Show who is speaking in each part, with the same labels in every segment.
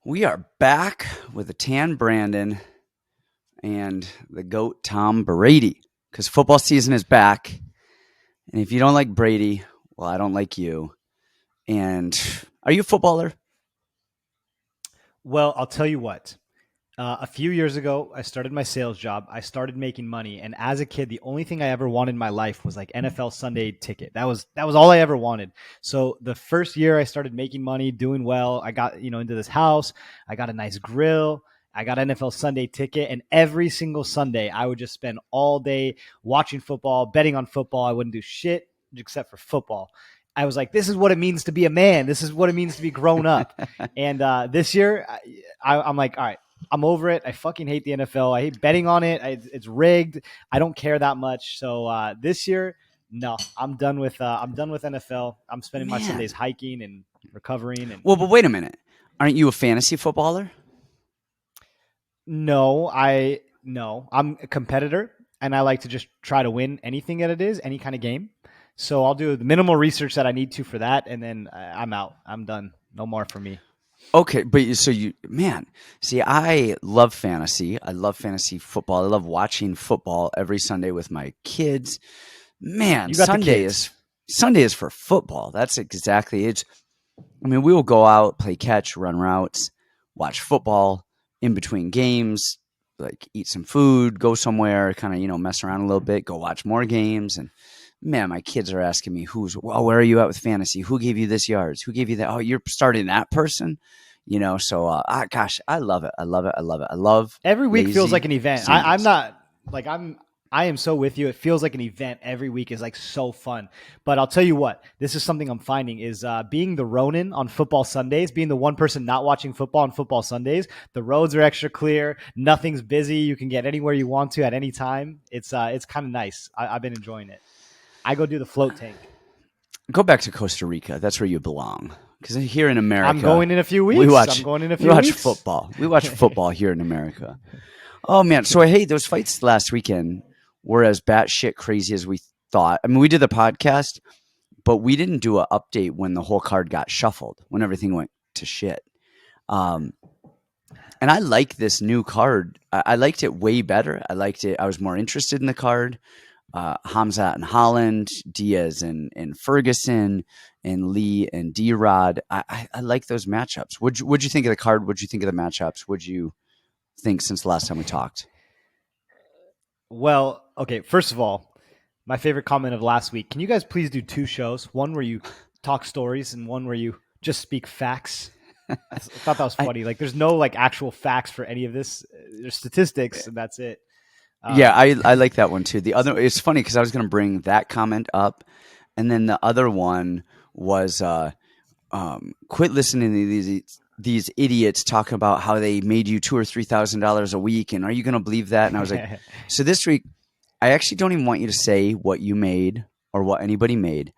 Speaker 1: We are back with the tan Brandon and the GOAT Tom Brady because football season is back. And if you don't like Brady, well, I don't like you. And are you a footballer?
Speaker 2: Well, I'll tell you what. A few years ago, I started my sales job. I started making money, and as a kid, the only thing I ever wanted in my life was like NFL Sunday ticket. That was all I ever wanted. So the first year I started making money, doing well, I got into this house. I got a nice grill. I got NFL Sunday ticket, and every single Sunday I would just spend all day watching football, betting on football. I wouldn't do shit except for football. I was like, this is what it means to be a man. This is what it means to be grown up. And this year, I'm like, all right, I'm over it. I fucking hate the NFL. I hate betting on it. It's rigged. I don't care that much. So this year, no, I'm done with NFL. I'm spending my
Speaker 1: Man.
Speaker 2: Sundays hiking and recovering. And
Speaker 1: Well, but wait a minute. Aren't you a fantasy footballer?
Speaker 2: no, I'm a competitor, and I like to just try to win anything that it is, any kind of game. So I'll do the minimal research that I need to for that, and then I'm out. I'm done. No more for me.
Speaker 1: Okay, but man, see, I love fantasy. I love fantasy football. I love watching football every Sunday with my kids. Man,
Speaker 2: You got the kids.
Speaker 1: Sunday is for football. That's exactly it. I mean, we will go out, play catch, run routes, watch football in between games, like eat some food, go somewhere, kind of, mess around a little bit, go watch more games. And man, my kids are asking me, where are you at with fantasy? Who gave you this yards? Who gave you that? Oh, you're starting that person, So, gosh, I love it. I love it. I love it. I love
Speaker 2: Every week feels
Speaker 1: lazy
Speaker 2: like an event. I'm
Speaker 1: Sundays.
Speaker 2: not like I am so with you. It feels like an event. Every week is like so fun. But I'll tell you what, this is something I'm finding is being the Ronin on football Sundays, being the one person not watching football on football Sundays. The roads are extra clear. Nothing's busy. You can get anywhere you want to at any time. It's kind of nice. I've been enjoying it. I go do the float tank.
Speaker 1: Go back to Costa Rica. That's where you belong. Because here in
Speaker 2: I'm
Speaker 1: America,
Speaker 2: going in a few weeks. I'm going in a
Speaker 1: we
Speaker 2: few
Speaker 1: watch
Speaker 2: weeks.
Speaker 1: football. We watch football here in America. Oh man! So hey, those fights last weekend were as batshit crazy as we thought. I mean, we did the podcast, but we didn't do an update when the whole card got shuffled, when everything went to shit. And I like this new card. I liked it way better. I liked it. I was more interested in the card. Hamzat and Holland, Diaz and Ferguson, and Lee and D-Rod. I like those matchups. What'd you think of the card? What'd you think of the matchups? What'd you think since the last time we talked?
Speaker 2: Well, okay. First of all, my favorite comment of last week. Can you guys please do two shows? One where you talk stories and one where you just speak facts. I thought that was funny. Like, there's no like actual facts for any of this. There's statistics, and that's it.
Speaker 1: Yeah, I like that one too. It's funny because I was going to bring that comment up, and then the other one was quit listening to these idiots talking about how they made you $2,000 or $3,000 a week, and are you going to believe that? And I was like, so this week, I actually don't even want you to say what you made or what anybody made.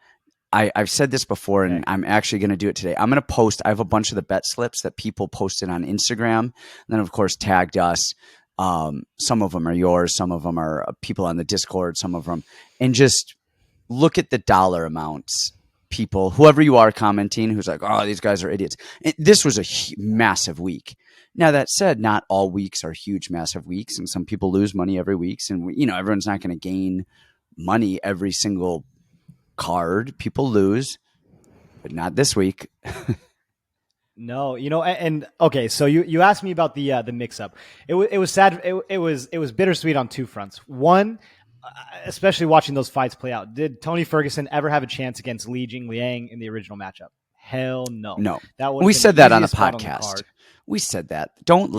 Speaker 1: I've said this before, and I'm actually going to do it today. I'm going to post. I have a bunch of the bet slips that people posted on Instagram, and then of course tagged us. Some of them are yours, some of them are people on the Discord, some of them, and just look at the dollar amounts. People, whoever you are commenting, who's like, oh, these guys are idiots. And this was a massive week. Now that said, not all weeks are huge, massive weeks, and some people lose money every week, and everyone's not going to gain money every single card. People lose, but not this week.
Speaker 2: No, and okay, so you asked me about the mix up. It was sad. It was bittersweet on two fronts. One, especially watching those fights play out. Did Tony Ferguson ever have a chance against Li Jingliang in the original matchup? Hell no.
Speaker 1: No.
Speaker 2: That would
Speaker 1: We said that on the
Speaker 2: spot
Speaker 1: podcast. We said that. Don't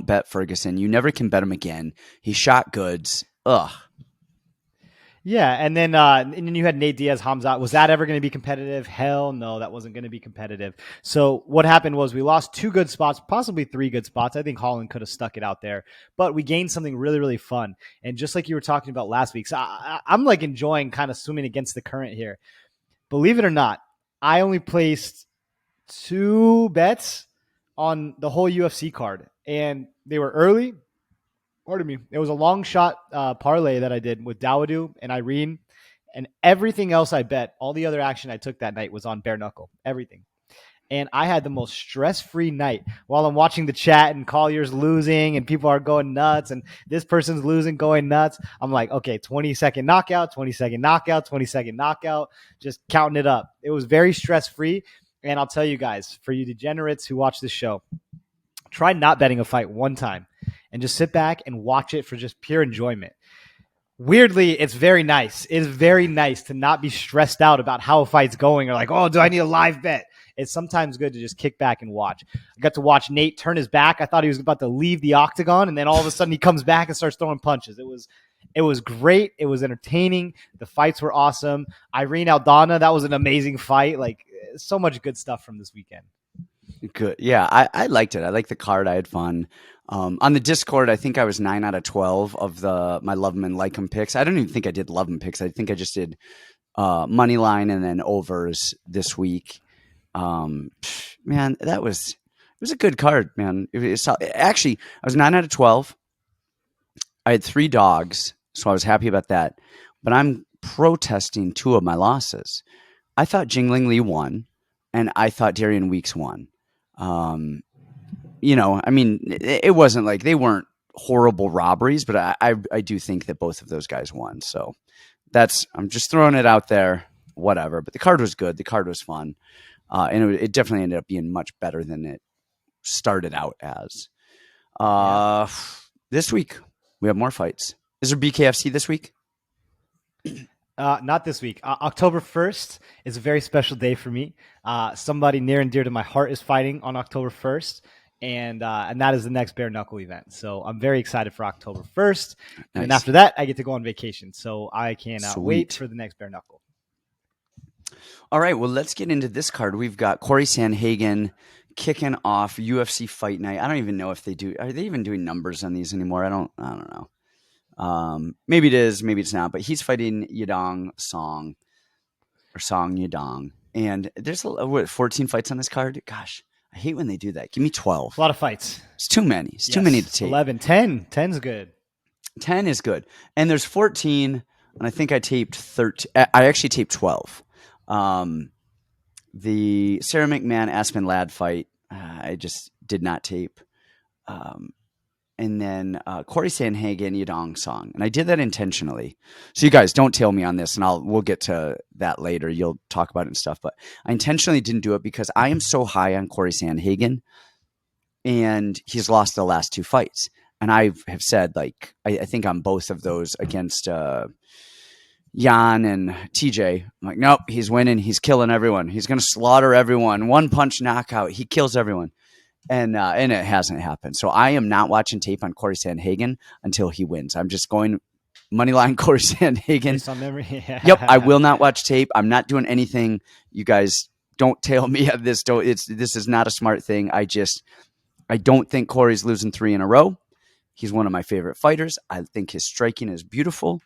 Speaker 1: bet Ferguson. You never can bet him again. He shot goods. Ugh.
Speaker 2: Yeah, and then you had Nate Diaz, Hamzat. Was that ever going to be competitive? Hell no, that wasn't going to be competitive. So what happened was we lost two good spots, possibly three good spots. I think Holland could have stuck it out there, but we gained something really, really fun. And just like you were talking about last week, so I'm like enjoying kind of swimming against the current here. Believe it or not, I only placed two bets on the whole UFC card, and they were early. Pardon me. It was a long shot parlay that I did with Dawoodu and Irene, and everything else I bet, all the other action I took that night was on bare knuckle, everything. And I had the most stress-free night while I'm watching the chat and Collier's losing and people are going nuts and this person's losing, going nuts. I'm like, okay, 20-second knockout, 20-second knockout, 20-second knockout, just counting it up. It was very stress-free. And I'll tell you guys, for you degenerates who watch this show, try not betting a fight one time and just sit back and watch it for just pure enjoyment. Weirdly, it's very nice. It is very nice to not be stressed out about how a fight's going or like, oh, do I need a live bet? It's sometimes good to just kick back and watch. I got to watch Nate turn his back. I thought he was about to leave the octagon, and then all of a sudden he comes back and starts throwing punches. It was great. It was entertaining. The fights were awesome. Irene Aldana, that was an amazing fight. Like, so much good stuff from this weekend.
Speaker 1: Good. Yeah, I liked it. I liked the card. I had fun. On the Discord, I think I was 9 out of 12 of my love 'em and like 'em picks. I don't even think I did love 'em picks. I think I just did money line and then overs this week. Man, it was a good card, man. Actually, I was 9 out of 12. I had 3 dogs, so I was happy about that. But I'm protesting 2 of my losses. I thought Jingling Lee won, and I thought Darian Weeks won. I mean, it wasn't like they weren't horrible robberies, but I do think that both of those guys won. So I'm just throwing it out there, whatever. But the card was good. The card was fun. And it definitely ended up being much better than it started out as. This week, we have more fights. Is there BKFC this week?
Speaker 2: Not this week. October 1st is a very special day for me. Somebody near and dear to my heart is fighting on October 1st. And that is the next bare knuckle event. So I'm very excited for October 1st. Nice. And after that, I get to go on vacation. So I cannot wait for the next bare knuckle.
Speaker 1: All right. Well, let's get into this card. We've got CORY SANDHAGEN kicking off UFC Fight Night. I don't even know if are they even doing numbers on these anymore? I don't know. Maybe it is, maybe it's not, but he's fighting Yadong Song Yadong. And there's 14 fights on this card. Gosh. I hate when they do that. Give me 12.
Speaker 2: A lot of fights.
Speaker 1: It's too many. It's too many to take.
Speaker 2: 11. 10. 10's good.
Speaker 1: 10 is good. And there's 14, and I think I taped 13. I actually taped 12. The Sara McMann Aspen Ladd fight, I just did not tape. And then CORY SANDHAGEN, Yadong Song. And I did that intentionally. So you guys don't tail me on this, and we'll get to that later. You'll talk about it and stuff. But I intentionally didn't do it because I am so high on CORY SANDHAGEN, and he's lost the last 2 fights. And I have said, like, I think on both of those against Jan and TJ, I'm like, nope, he's winning. He's killing everyone. He's going to slaughter everyone. 1-punch knockout. He kills everyone. And it hasn't happened. So I am not watching tape on CORY SANDHAGEN until he wins. I'm just going moneyline CORY SANDHAGEN.
Speaker 2: Based on memory.
Speaker 1: Yep, I will not watch tape. I'm not doing anything. You guys don't tail me at this. This is not a smart thing. I don't think Corey's losing 3 in a row. He's one of my favorite fighters. I think his striking is beautiful.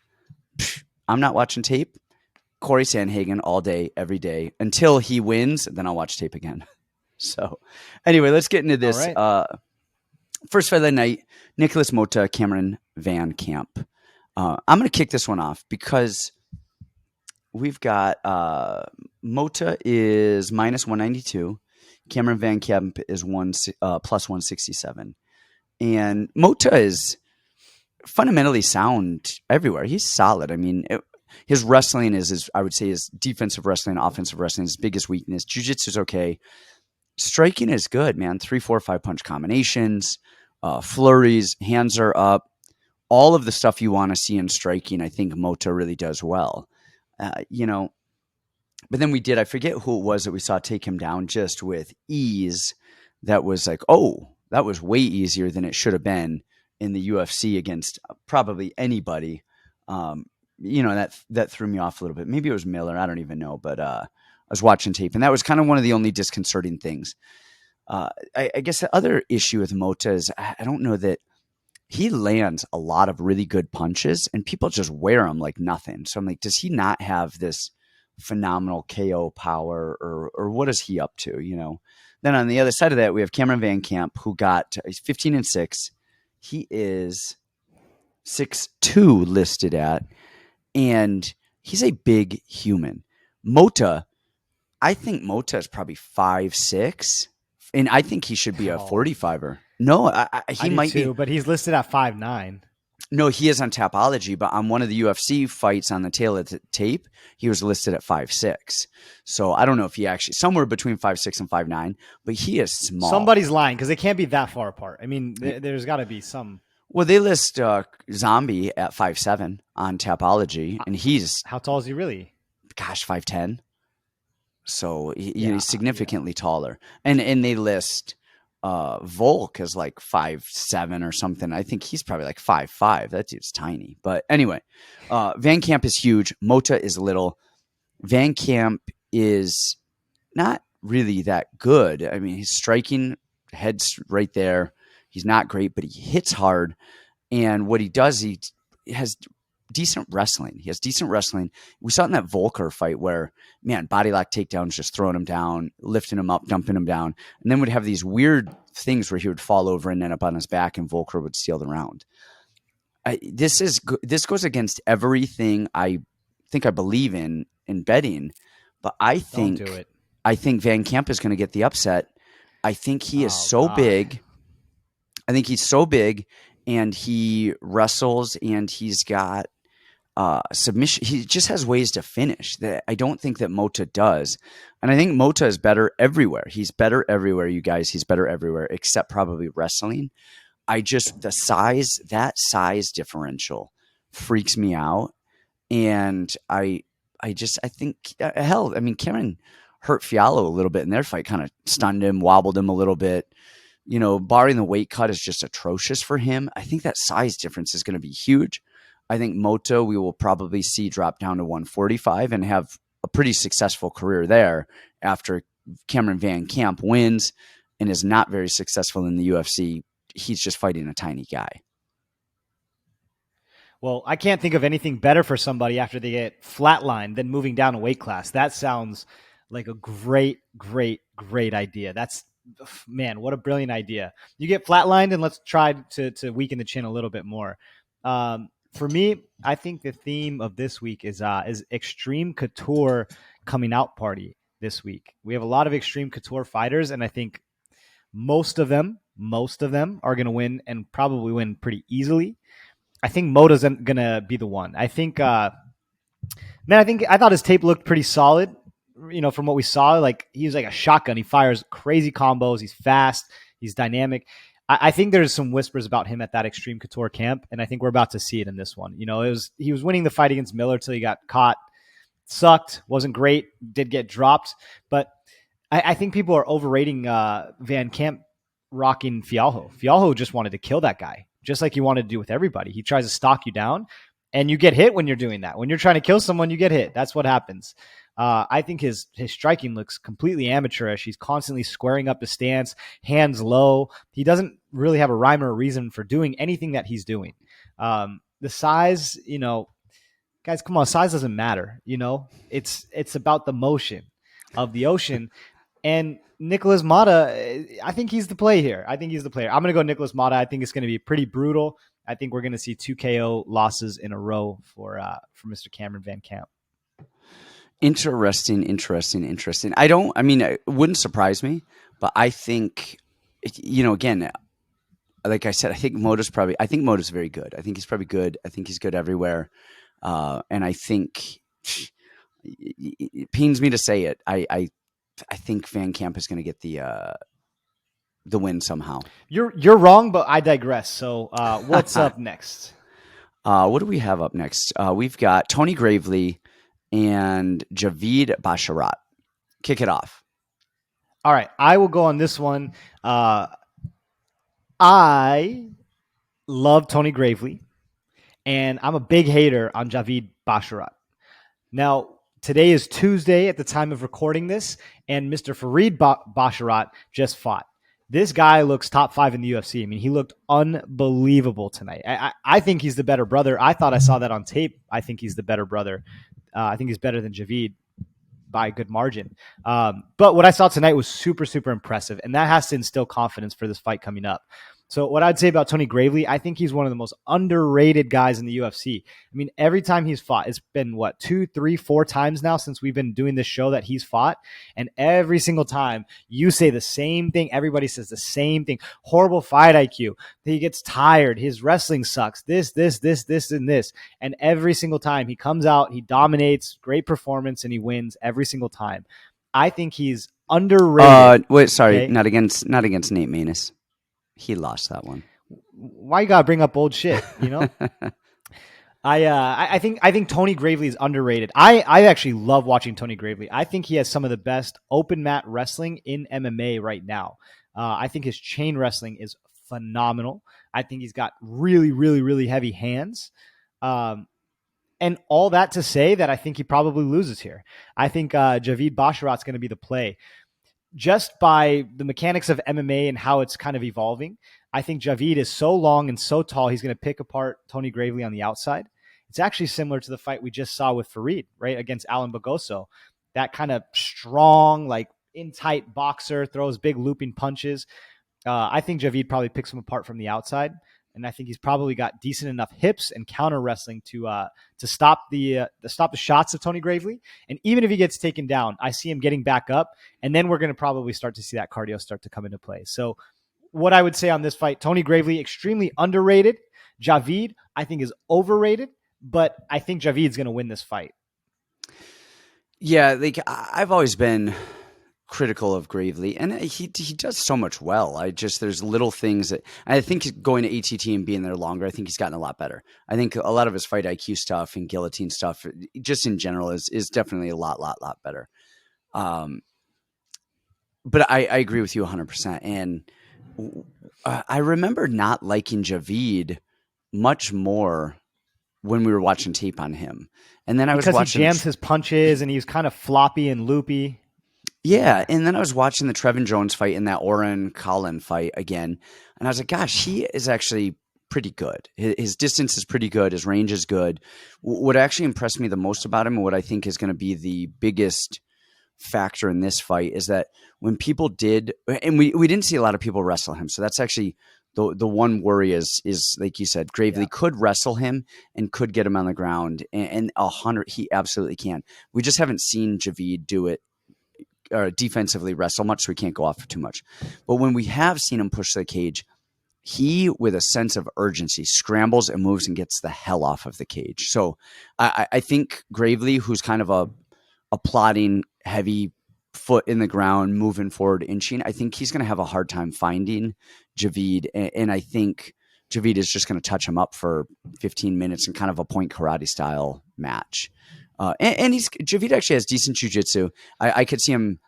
Speaker 1: I'm not watching tape. CORY SANDHAGEN all day, every day until he wins. Then I'll watch tape again. So anyway, let's get into this. Right. First fight of the night, Nikolas Motta, Cameron VanCamp. I'm going to kick this one off because we've got Motta is minus 192. Cameron VanCamp is plus 167. And Motta is fundamentally sound everywhere. He's solid. I mean, his wrestling is, I would say, his defensive wrestling, offensive wrestling, his biggest weakness. Jiu-jitsu is okay. Striking is good, man. 3, 4, 5-punch combinations, flurries, hands are up. All of the stuff you want to see in striking, I think Motta really does well. But then I forget who it was that we saw take him down just with ease. That was like, oh, that was way easier than it should have been in the UFC against probably anybody. That threw me off a little bit. Maybe it was Miller. I don't even know, but I was watching tape, and that was kind of one of the only disconcerting things. I guess the other issue with Motta is I don't know that he lands a lot of really good punches, and people just wear him like nothing. So I'm like, does he not have this phenomenal KO power, or what is he up to? Then on the other side of that, we have Cameron VanCamp, who he's 15-6. He is 6'2" listed at, and he's a big human. Motta I think Motta is probably 5'6", and I think he should be a 45er. No, he
Speaker 2: I do
Speaker 1: might
Speaker 2: too,
Speaker 1: be.
Speaker 2: but he's listed at 5'9".
Speaker 1: No, he is on Tapology, but on one of the UFC fights on the tail of the tape, he was listed at 5'6". So I don't know if he actually somewhere between 5'6" and 5'9", but he is small.
Speaker 2: Somebody's lying because they can't be that far apart. I mean, there's got to be some.
Speaker 1: Well, they list Zombie at 5'7" on Tapology, and he's
Speaker 2: How tall is he really?
Speaker 1: gosh 5'10". So he's significantly taller, and they list Volk as like 5'7" or something. I think he's probably like 5'5". That dude's tiny. But anyway, VanCamp is huge. Motta is little. VanCamp is not really that good. I mean, he's striking, head's right there. He's not great, but he hits hard. And what he does, he has decent wrestling. He has decent wrestling. We saw it in that Volker fight where, man, body lock takedowns, just throwing him down, lifting him up, dumping him down, and then would have these weird things where he would fall over and end up on his back, and Volker would steal the round. This goes against everything I think I believe in betting, but I think VanCamp is going to get the upset. I think he is so big. I think he's so big, and he wrestles, and he's got submission. He just has ways to finish that I don't think that Motta does. And I think Motta is better everywhere. He's better everywhere, you guys. He's better everywhere except probably wrestling. That size differential freaks me out. And I think, hell, I mean, Cameron hurt Fiallo a little bit in their fight, kind of stunned him, wobbled him a little bit. You know, barring the weight cut is just atrocious for him. I think that size difference is going to be huge. I think Motta we will probably see drop down to 145 and have a pretty successful career there after Cameron VanCamp wins and is not very successful in the UFC. He's just fighting a tiny guy.
Speaker 2: Well, I can't think of anything better for somebody after they get flatlined than moving down a weight class. That sounds like a great, great, great idea. Man, what a brilliant idea. You get flatlined and let's try to weaken the chin a little bit more. For me, I think the theme of this week is Extreme Couture coming out party this week. We have a lot of Extreme Couture fighters, and I think most of them are going to win and probably win pretty easily. I think Motta's going to be the one. I think, I thought his tape looked pretty solid. You know, from what we saw, like he was like a shotgun. He fires crazy combos. He's fast. He's dynamic. I think there's some whispers about him at that Extreme Couture camp, and I think we're about to see it in this one. You know, he was winning the fight against Miller till he got caught. Sucked. Wasn't great. Did get dropped. But I think people are overrating VanCamp rocking Fialho. Fialho just wanted to kill that guy, just like he wanted to do with everybody. He tries to stalk you down, and you get hit when you're doing that. When you're trying to kill someone, you get hit. That's what happens. I think his striking looks completely amateurish. He's constantly squaring up his stance, hands low. He doesn't really have a rhyme or a reason for doing anything that he's doing. The size, you know, guys, come on, size doesn't matter. You know, it's about the motion of the ocean. And Nikolas Motta, I think he's the play here. I'm going to go Nikolas Motta. I think it's going to be pretty brutal. I think we're going to see 2 KO losses in a row for Mr. Cameron VanCamp.
Speaker 1: Interesting. It wouldn't surprise me, but I think, you know, again, like I said, I think Motta's very good. I think he's probably good. I think he's good everywhere. And I think it pains me to say it. I think VanCamp is going to get the win somehow.
Speaker 2: You're wrong, but I digress. So what's up next?
Speaker 1: What do we have up next? We've got Tony Gravely and Javid Basharat. Kick it off.
Speaker 2: All right. I will go on this one. I love Tony Gravely, and I'm a big hater on Javid Basharat. Now, today is Tuesday at the time of recording this, and Mr. Farid Basharat just fought. This guy looks top 5 in the UFC. I mean, he looked unbelievable tonight. I think he's the better brother. I thought I saw that on tape. I think he's the better brother. I think he's better than Javid. by a good margin. But what I saw tonight was super, super impressive, and that has to instill confidence for this fight coming up. So what I'd say about Tony Gravely, I think he's one of the most underrated guys in the UFC. I mean, every time he's fought, it's been what, 2, 3, 4 times now since we've been doing this show that he's fought. And every single time you say the same thing. Everybody says the same thing. Horrible fight IQ. He gets tired. His wrestling sucks. This, and this. And every single time he comes out, he dominates, great performance, and he wins every single time. I think he's underrated.
Speaker 1: Wait, sorry,
Speaker 2: okay?
Speaker 1: not against Nate Maness. He lost that one.
Speaker 2: Why you gotta bring up old shit? You know. I think Tony Gravely is underrated. I actually love watching Tony Gravely. I think he has some of the best open mat wrestling in MMA right now. I think his chain wrestling is phenomenal. I think he's got really, really, really heavy hands. And all that to say that I think he probably loses here. I think Javid Basharat's going to be the play. Just by the mechanics of MMA and how it's kind of evolving, I think Javid is so long and so tall, he's going to pick apart Tony Gravely on the outside. It's actually similar to the fight we just saw with Farid, right, against Alen Bagoso. That kind of strong, like in-tight boxer, throws big looping punches. I think Javid probably picks him apart from the outside, and I think he's probably got decent enough hips and counter wrestling to stop the shots of Tony Gravely. And even if he gets taken down, I see him getting back up, and then we're going to probably start to see that cardio start to come into play. So what I would say on this fight, Tony Gravely, extremely underrated. Javid, I think, is overrated, but I think Javid's going to win this fight.
Speaker 1: Yeah, like I've always been critical of Gravely, and he does so much well. There's little things that I think going to ATT and being there longer, I think he's gotten a lot better. I think a lot of his fight IQ stuff and guillotine stuff, just in general, is definitely a lot better. But I agree with you 100%. And I remember not liking Javid much more when we were watching tape on him, and then I was watching
Speaker 2: because he jams his punches and he's kind of floppy and loopy.
Speaker 1: Yeah, and then I was watching the Trevin Jones fight and that Oren Collin fight again, and I was like, gosh, he is actually pretty good. His distance is pretty good. His range is good. What actually impressed me the most about him, and what I think is going to be the biggest factor in this fight, is that when people did, and we didn't see a lot of people wrestle him, so that's actually the one worry is like you said, Gravely could wrestle him and could get him on the ground, and 100 he absolutely can. We just haven't seen Javid do it. Defensively wrestle much, so we can't go off for too much. But when we have seen him push the cage, he, with a sense of urgency, scrambles and moves and gets the hell off of the cage. So I think Gravely, who's kind of a plodding, heavy foot in the ground, moving forward, inching, I think he's going to have a hard time finding Javid. And I think Javid is just going to touch him up for 15 minutes in kind of a point karate style match. And Javid actually has decent jiu-jitsu. I could see him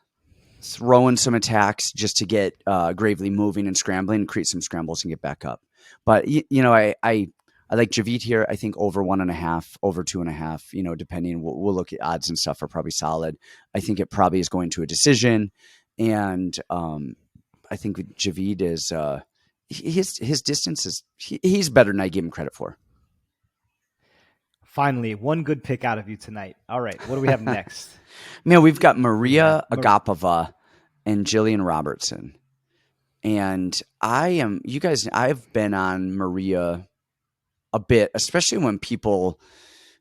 Speaker 1: throwing some attacks just to get Gravely moving and scrambling and create some scrambles and get back up. But, I like Javid here. I think over 1.5, over 2.5, depending. We'll look at odds and stuff are probably solid. I think it probably is going to a decision. And I think Javid is his distance is he's better than I give him credit for.
Speaker 2: Finally, one good pick out of you tonight. All right, what do we have next?
Speaker 1: Man, we've got Mariya, Agapova, and Gillian Robertson. And I've been on Mariya a bit, especially when people,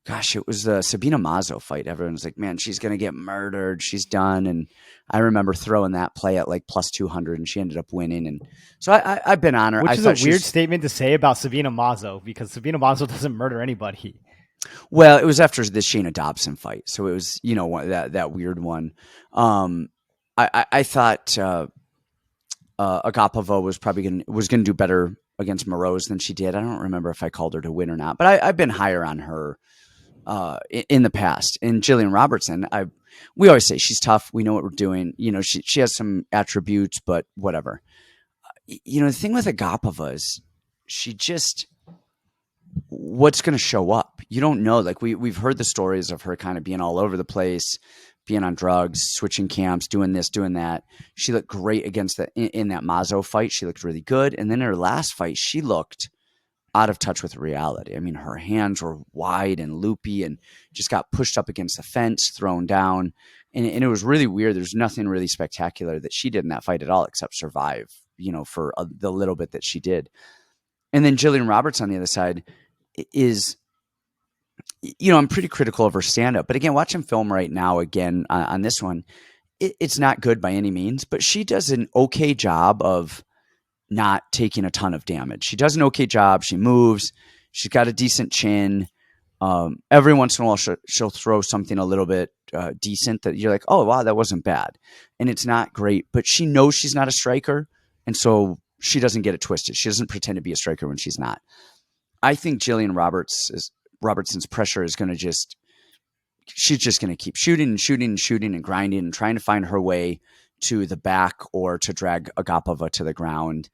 Speaker 1: gosh, it was the Sabina Mazo fight. Everyone's like, man, she's going to get murdered. She's done. And I remember throwing that play at like plus 200 and she ended up winning. And so I've been on her.
Speaker 2: Which is a weird statement to say about Sabina Mazo, because Sabina Mazo doesn't murder anybody.
Speaker 1: Well, it was after the Shayna Dobson fight. So it was, that weird one. I thought Agapova was probably going to do better against Moroz than she did. I don't remember if I called her to win or not, but I've been higher on her in the past. And Gillian Robertson, we always say she's tough. We know what we're doing. She has some attributes, but whatever. The thing with Agapova is she just, what's going to show up? You don't know. Like we've heard the stories of her kind of being all over the place, being on drugs, switching camps, doing this, doing that. She looked great against in that Mazo fight. She looked really good. And then in her last fight, she looked out of touch with reality. I mean, her hands were wide and loopy and just got pushed up against the fence, thrown down. And it was really weird. There's nothing really spectacular that she did in that fight at all, except survive, for the little bit that she did. And then Gillian Roberts on the other side is, I'm pretty critical of her stand-up. But again, watching film right now, again, on this one, it's not good by any means, but she does an okay job of not taking a ton of damage. She does an okay job. She moves. She's got a decent chin. Every once in a while, she'll throw something a little bit decent that you're like, oh, wow, that wasn't bad. And it's not great, but she knows she's not a striker, and so she doesn't get it twisted. She doesn't pretend to be a striker when she's not. I think Gillian Robertson's pressure is going to she's just going to keep shooting and shooting and shooting and grinding and trying to find her way to the back or to drag Agapova to the ground.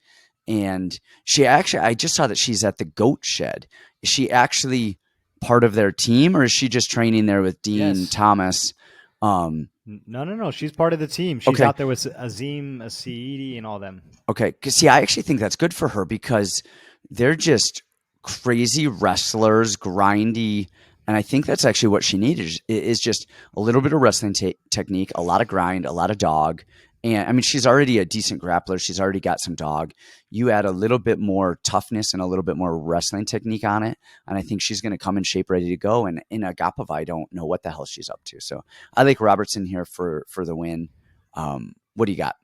Speaker 1: And I just saw that she's at the Goat Shed. Is she actually part of their team, or is she just training there with Dean Thomas?
Speaker 2: No. She's part of the team. She's out there with Azim, Asaidi, and all them. Okay.
Speaker 1: Because I actually think that's good for her because they're just crazy wrestlers, grindy. And I think that's actually what she needed is just a little bit of wrestling technique, a lot of grind, a lot of dog. And I mean, she's already a decent grappler. She's already got some dog. You add a little bit more toughness and a little bit more wrestling technique on it. And I think she's going to come in shape ready to go. And in Agapova, I don't know what the hell she's up to. So I like Robertson here for the win. What do you got?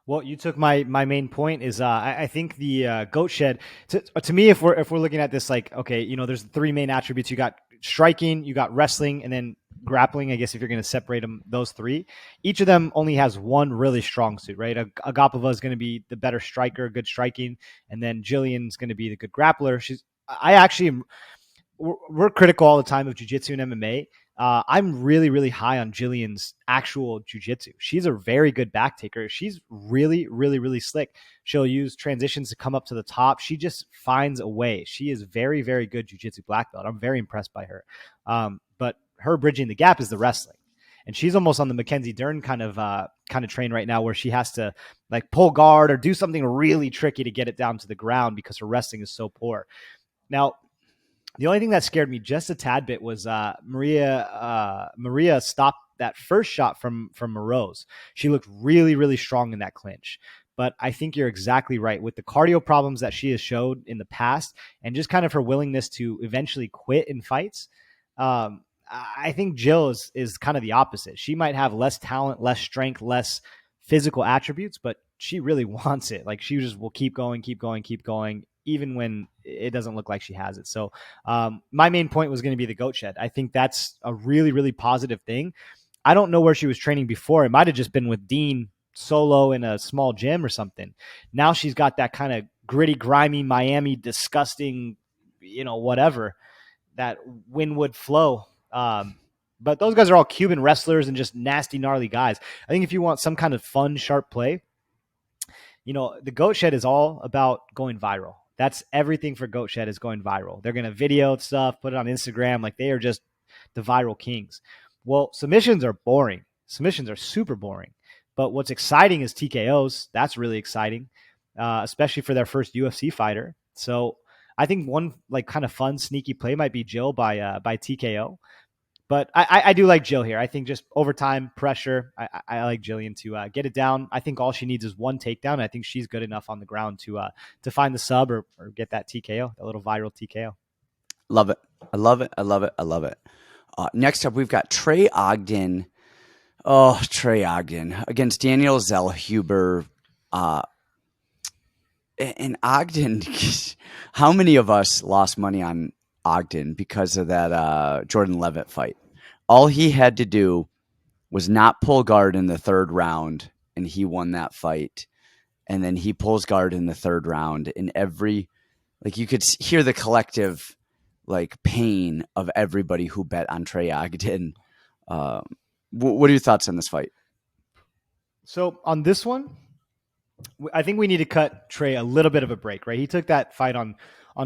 Speaker 2: Well, you took my main point is I think the Goat Shed to me, if we're looking at this like, okay, there's three main attributes. You got striking, you got wrestling, and then grappling. I guess if you're going to separate them, those three, each of them only has one really strong suit, right? Agapova is going to be the better striker, good striking, and then Gillian's going to be the good grappler. We're critical all the time of jiu-jitsu and MMA. I'm really, really high on Gillian's actual jiu-jitsu. She's a very good back taker. She's really, really, really slick. She'll use transitions to come up to the top. She just finds a way. She is very, very good jiu-jitsu black belt. I'm very impressed by her. But her bridging the gap is the wrestling. And she's almost on the Mackenzie Dern kind of train right now where she has to like pull guard or do something really tricky to get it down to the ground because her wrestling is so poor. Now, the only thing that scared me just a tad bit was Mariya stopped that first shot from Moreau's. She looked really, really strong in that clinch. But I think you're exactly right. With the cardio problems that she has showed in the past and just kind of her willingness to eventually quit in fights, I think Jill is kind of the opposite. She might have less talent, less strength, less physical attributes, but she really wants it. Like she just will keep going, even when it doesn't look like she has it. So my main point was going to be the Goat Shed. I think that's a really, really positive thing. I don't know where she was training before. It might have just been with Dean solo in a small gym or something. Now she's got that kind of gritty, grimy, Miami, disgusting, whatever, that Winwood flow. But those guys are all Cuban wrestlers and just nasty, gnarly guys. I think if you want some kind of fun, sharp play, the Goat Shed is all about going viral. That's everything for Goat Shed is going viral. They're going to video stuff, put it on Instagram. Like they are just the viral kings. Well, submissions are boring. Submissions are super boring. But what's exciting is TKOs. That's really exciting, especially for their first UFC fighter. So I think one like kind of fun, sneaky play might be Jill by TKO. But I do like Jill here. I think just overtime pressure, I like Gillian to get it down. I think all she needs is one takedown. I think she's good enough on the ground to find the sub or get that TKO, that little viral TKO.
Speaker 1: Love it. I love it. Next up, we've got Trey Ogden. Oh, Trey Ogden against Daniel Zellhuber. And Ogden, how many of us lost money on Ogden because of that Jordan Levitt fight? All he had to do was not pull guard in the third round, and he won that fight. And then he pulls guard in the third round, and you could hear the collective pain of everybody who bet on Trey Ogden. What are your thoughts on this fight?
Speaker 2: So on this one, I think we need to cut Trey a little bit of a break, right? He took that fight on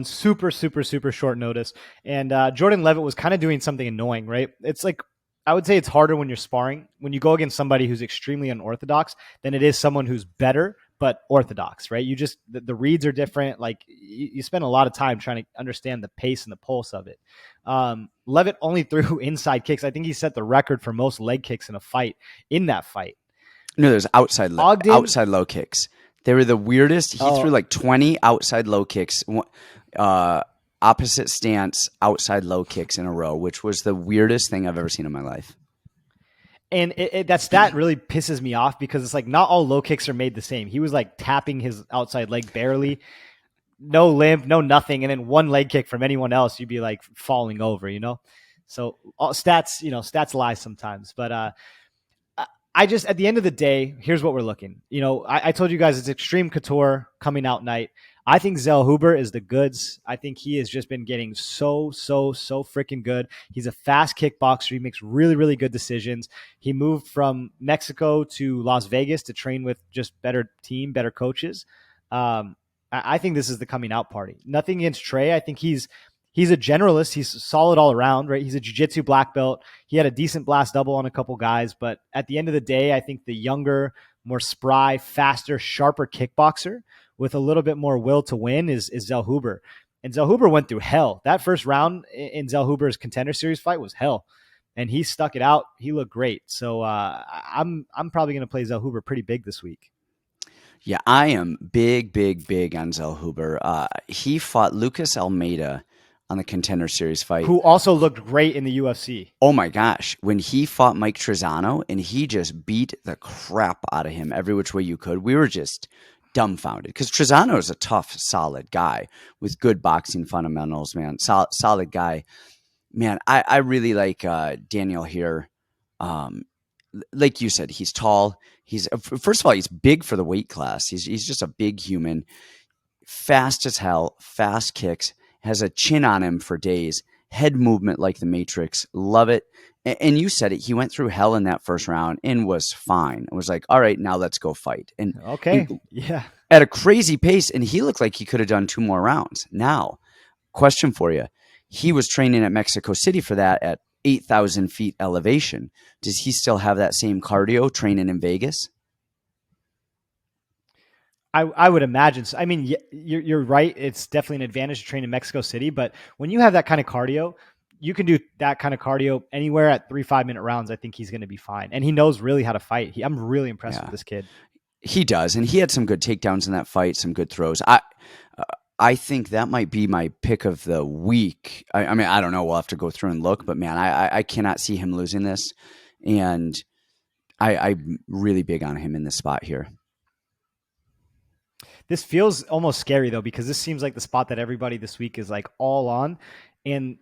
Speaker 2: super, super, super short notice. And Jordan Levitt was kind of doing something annoying, right? It's like, I would say it's harder when you're sparring. When you go against somebody who's extremely unorthodox than it is someone who's better, but orthodox, right? You just the reads are different. Like you spend a lot of time trying to understand the pace and the pulse of it. Levitt only threw inside kicks. I think he set the record for most leg kicks in a fight in that fight.
Speaker 1: No, there's outside
Speaker 2: Ogden,
Speaker 1: low kicks. They were the weirdest. He threw like 20 outside low kicks, opposite stance outside low kicks in a row, which was the weirdest thing I've ever seen in my life.
Speaker 2: And that stat really pisses me off because it's like not all low kicks are made the same. He was like tapping his outside leg barely, no limp, no nothing, and then one leg kick from anyone else, you'd be like falling over, So stats lie sometimes, but I just, at the end of the day, here's what we're looking. I told you guys it's Extreme Couture coming out night. I think Zellhuber is the goods. I think he has just been getting so freaking good. He's a fast kickboxer. He makes really, really good decisions. He moved from Mexico to Las Vegas to train with just better team, better coaches. I think this is the coming out party. Nothing against Trey. I think he's a generalist. He's solid all around, right? He's a jiu-jitsu black belt. He had a decent blast double on a couple guys, but at the end of the day, I think the younger, more spry, faster, sharper kickboxer with a little bit more will to win is Zellhuber. And Zellhuber went through hell. That first round in Zellhuber's Contender Series fight was hell. And he stuck it out. He looked great. So I'm probably going to play Zellhuber pretty big this week.
Speaker 1: Yeah, I am big on Zellhuber. He fought Lucas Almeida on the Contender Series fight,
Speaker 2: who also looked great in the UFC.
Speaker 1: Oh my gosh, when he fought Mike Trizano and he just beat the crap out of him every which way you could, we were just dumbfounded because Trizano is a tough, solid guy with good boxing fundamentals, man. Solid guy, man. I really like Daniel here. Like you said, he's tall. He's first of all, he's big for the weight class. He's just a big human, fast as hell, fast kicks. Has a chin on him for days, head movement like the Matrix. Love it. And you said it. He went through hell in that first round and was fine. It was like, all right, now let's go fight. And
Speaker 2: okay, yeah,
Speaker 1: at a crazy pace. And he looked like he could have done 2 more rounds. Now, question for you. He was training at Mexico City for that at 8,000 feet elevation. Does he still have that same cardio training in Vegas?
Speaker 2: I would imagine. So. I mean, you're right. It's definitely an advantage to train in Mexico City. But when you have that kind of cardio, you can do that kind of cardio anywhere at 3 5-minute rounds. I think he's going to be fine. And he knows really how to fight. I'm really impressed with this kid.
Speaker 1: He does. And he had some good takedowns in that fight, some good throws. I think that might be my pick of the week. I mean, I don't know. We'll have to go through and look. But, man, I cannot see him losing this. And I'm really big on him in this spot here.
Speaker 2: This feels almost scary though, because this seems like the spot that everybody this week is like all on. And,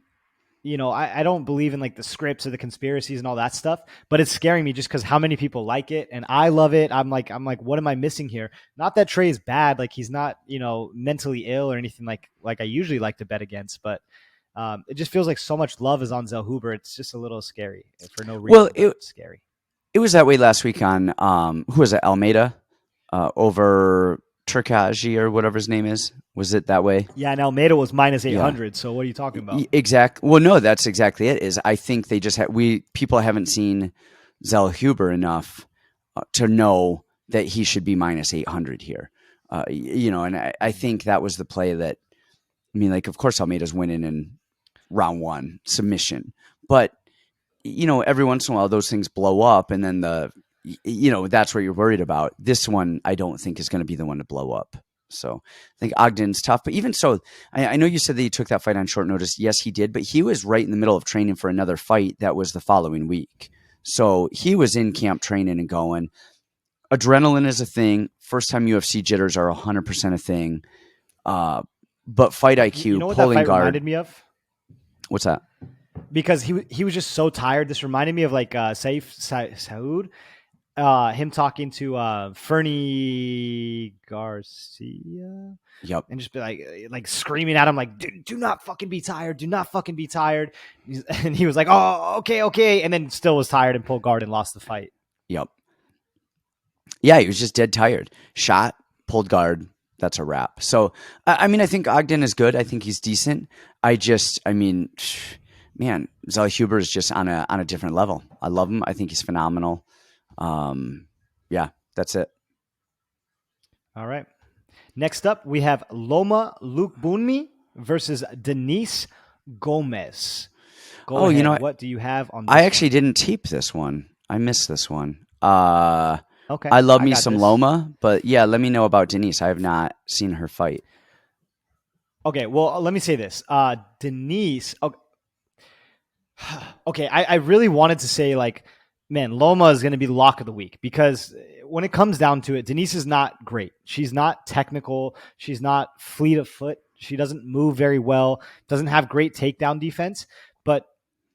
Speaker 2: I don't believe in like the scripts or the conspiracies and all that stuff, but it's scaring me just because how many people like it. And I love it. I'm like, what am I missing here? Not that Trey is bad. Like he's not, mentally ill or anything like I usually like to bet against, but it just feels like so much love is on Zellhuber. It's just a little scary for no reason. Well, it's scary.
Speaker 1: It was that way last week on, who was it? Almeida over Turkaji or whatever his name is. Was it that way?
Speaker 2: Yeah, and Almeida was minus 800. Yeah. So what are you talking about?
Speaker 1: Exactly. Well, no, that's exactly it. Is I think they just people haven't seen Zellhuber enough to know that he should be minus 800 here. And I think that was the play that. I mean, like of course Almeida's winning in round 1 submission, but every once in a while those things blow up, and then that's what you're worried about. This one, I don't think is going to be the one to blow up. So I think Ogden's tough, but even so, I know you said that he took that fight on short notice. Yes, he did, but he was right in the middle of training for another fight that was the following week. So he was in camp training and going. Adrenaline is a thing. First time UFC jitters are 100% a thing. But fight IQ,
Speaker 2: you know what
Speaker 1: pulling
Speaker 2: that fight
Speaker 1: guard.
Speaker 2: Reminded me of?
Speaker 1: What's that?
Speaker 2: Because he was just so tired. This reminded me of like Saif Saud. Him talking to Fernie Garcia.
Speaker 1: Yep.
Speaker 2: And just be like screaming at him like, do not fucking be tired. Do not fucking be tired. And he was like, oh, okay. And then still was tired and pulled guard and lost the fight.
Speaker 1: Yep. Yeah, he was just dead tired. Shot, pulled guard. That's a wrap. So, I mean, I think Ogden is good. I think he's decent. Man, Zellhuber is just on a different level. I love him. I think he's phenomenal. Yeah, that's it.
Speaker 2: All right. Next up, we have Loma Lookboonmee versus Denise Gomis. Go
Speaker 1: Oh, you
Speaker 2: ahead.
Speaker 1: know,
Speaker 2: What do you have on
Speaker 1: I
Speaker 2: this
Speaker 1: actually
Speaker 2: one?
Speaker 1: didn't tape this one. I missed this one.
Speaker 2: Okay,
Speaker 1: I love
Speaker 2: I
Speaker 1: me
Speaker 2: got
Speaker 1: some
Speaker 2: this.
Speaker 1: Loma, but yeah, let me know about Denise. I have not seen her fight.
Speaker 2: Okay, well, let me say this. Denise. Okay, I really wanted to say, like, man, Loma is going to be lock of the week because when it comes down to it, Denise is not great. She's not technical. She's not fleet of foot. She doesn't move very well. Doesn't have great takedown defense. But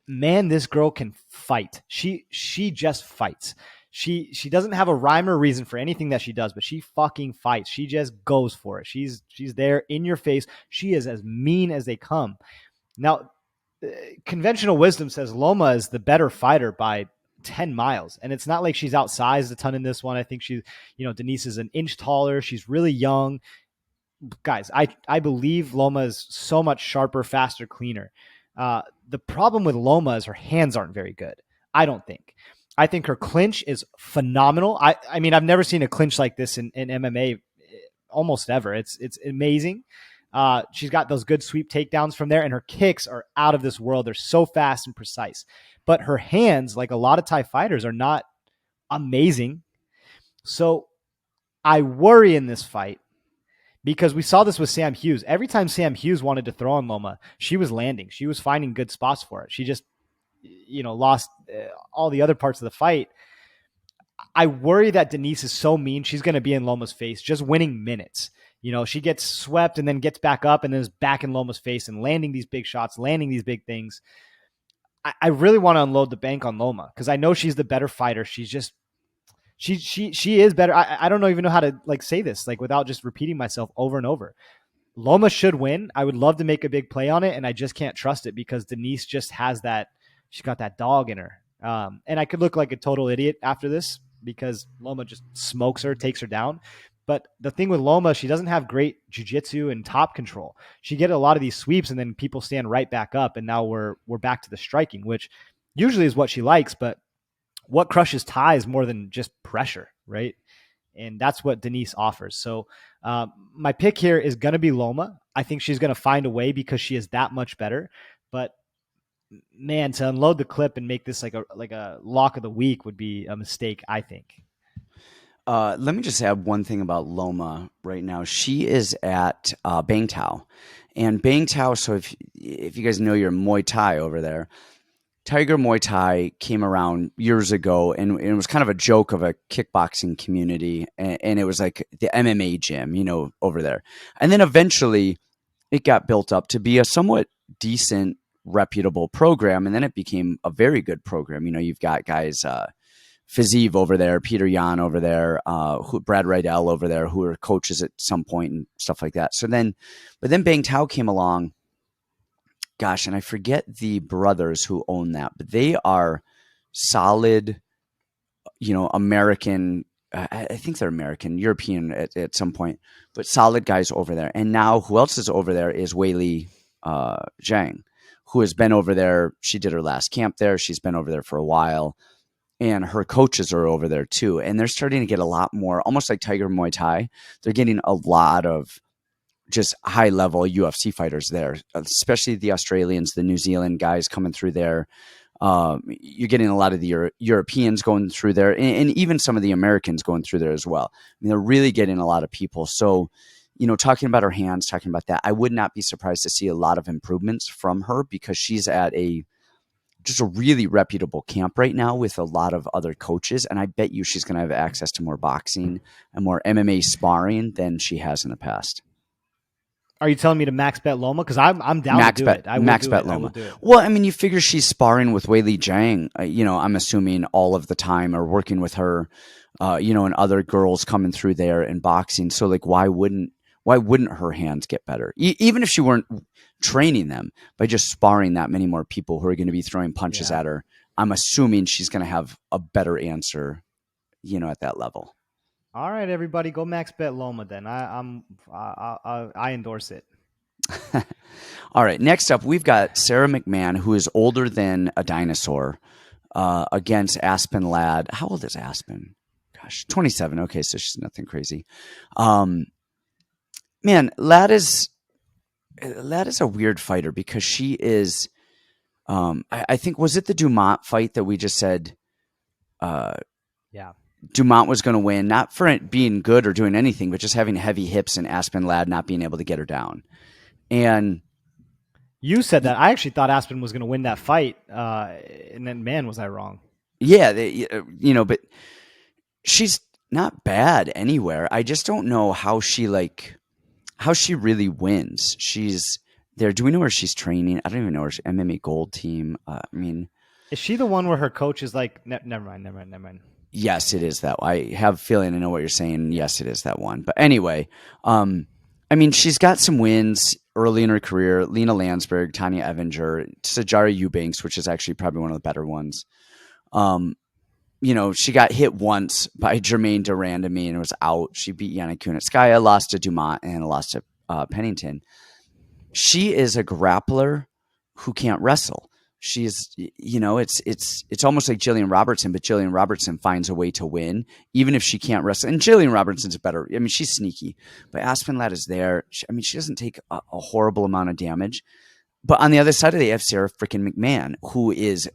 Speaker 2: man, this girl can fight. She just fights. She doesn't have a rhyme or reason for anything that she does, but she fucking fights. She just goes for it. She's there in your face. She is as mean as they come. Now, conventional wisdom says Loma is the better fighter by 10 miles. And it's not like she's outsized a ton in this one. I think Denise is an inch taller. She's really young. Guys, I believe Loma is so much sharper, faster, cleaner. The problem with Loma is her hands aren't very good. I don't think. I think her clinch is phenomenal. I mean, I've never seen a clinch like this in MMA almost ever. It's amazing. She's got those good sweep takedowns from there, and her kicks are out of this world. They're so fast and precise. But her hands, like a lot of Thai fighters, are not amazing. So I worry in this fight because we saw this with Sam Hughes. Every time Sam Hughes wanted to throw on Loma, she was landing. She was finding good spots for it. She just, lost all the other parts of the fight. I worry that Denise is so mean. She's going to be in Loma's face, just winning minutes. She gets swept and then gets back up and then is back in Loma's face and landing these big shots, landing these big things. I really want to unload the bank on Loma because I know she's the better fighter. She's just she is better. I don't even know how to say this without just repeating myself over and over. Loma should win. I would love to make a big play on it, and I just can't trust it because Denise just has that. She's got that dog in her, and I could look like a total idiot after this because Loma just smokes her, takes her down. But the thing with Loma, she doesn't have great jiu-jitsu and top control. She get a lot of these sweeps, and then people stand right back up, and now we're back to the striking, which usually is what she likes. But what crushes ties more than just pressure, right? And that's what Denise offers. So my pick here is going to be Loma. I think she's going to find a way because she is that much better. But man, to unload the clip and make this like a lock of the week would be a mistake, I think.
Speaker 1: Let me just add one thing about Loma right now. She is at Bang Tao. And Bang Tao, so if you guys know your Muay Thai over there, Tiger Muay Thai came around years ago, and it was kind of a joke of a kickboxing community, and it was like the MMA gym, over there. And then eventually it got built up to be a somewhat decent, reputable program, and then it became a very good program. You've got guys Fiziv over there, Peter Yan over there, Brad Rydell over there, who were coaches at some point and stuff like that. But then Bang Tao came along. Gosh, and I forget the brothers who own that, but they are solid, American. I think they're American, European at some point, but solid guys over there. And now who else is over there is Weili Zhang, who has been over there. She did her last camp there. She's been over there for a while. And her coaches are over there too. And they're starting to get a lot more, almost like Tiger Muay Thai. They're getting a lot of just high level UFC fighters there, especially the Australians, the New Zealand guys coming through there. You're getting a lot of the Europeans going through there, and even some of the Americans going through there as well. I mean, they're really getting a lot of people. So, talking about her hands, talking about that, I would not be surprised to see a lot of improvements from her because she's at just a really reputable camp right now with a lot of other coaches. And I bet you she's going to have access to more boxing and more MMA sparring than she has in the past.
Speaker 2: Are you telling me to max bet Loma? Because I'm down to do it. I will do it.
Speaker 1: Loma.
Speaker 2: I will do it.
Speaker 1: Well, I mean, you figure she's sparring with Weili Zhang, I'm assuming all of the time, or working with her, and other girls coming through there in boxing. So why wouldn't her hands get better? Even if she weren't training them, by just sparring that many more people who are going to be throwing punches at her, I'm assuming she's going to have a better answer, at that level.
Speaker 2: All right, everybody, go max bet Loma then. I endorse it.
Speaker 1: All right, next up, we've got Sara McMann, who is older than a dinosaur, against Aspen Ladd. How old is Aspen? gosh, 27. Okay, so she's nothing crazy. Man, Lad is a weird fighter because she is. I think was it the Dumont fight that we just said.
Speaker 2: Yeah.
Speaker 1: Dumont was going to win, not for it being good or doing anything, but just having heavy hips and Aspen Ladd not being able to get her down. And
Speaker 2: you said that. I actually thought Aspen was going to win that fight. And then, man, was I wrong.
Speaker 1: Yeah, but she's not bad anywhere. I just don't know how she really wins. She's there. Do we know where she's training? I don't even know where MMA Gold Team.
Speaker 2: Is she the one where her coach is like, never mind.
Speaker 1: Yes, it is that. I have a feeling I know what you're saying. Yes, it is that one. But anyway, she's got some wins early in her career. Lena Landsberg, Tanya Evinger, Sajara Eubanks, which is actually probably one of the better ones. She got hit once by Jermaine Durandamy and was out. She beat Yana Kunitskaya, lost to Dumont, and lost to Pennington. She is a grappler who can't wrestle. She's, it's almost like Gillian Robertson, but Gillian Robertson finds a way to win, even if she can't wrestle. And Gillian Robertson's better. She's sneaky, but Aspen Ladd is there. She doesn't take a horrible amount of damage. But on the other side of they have Sara freaking McMann, who is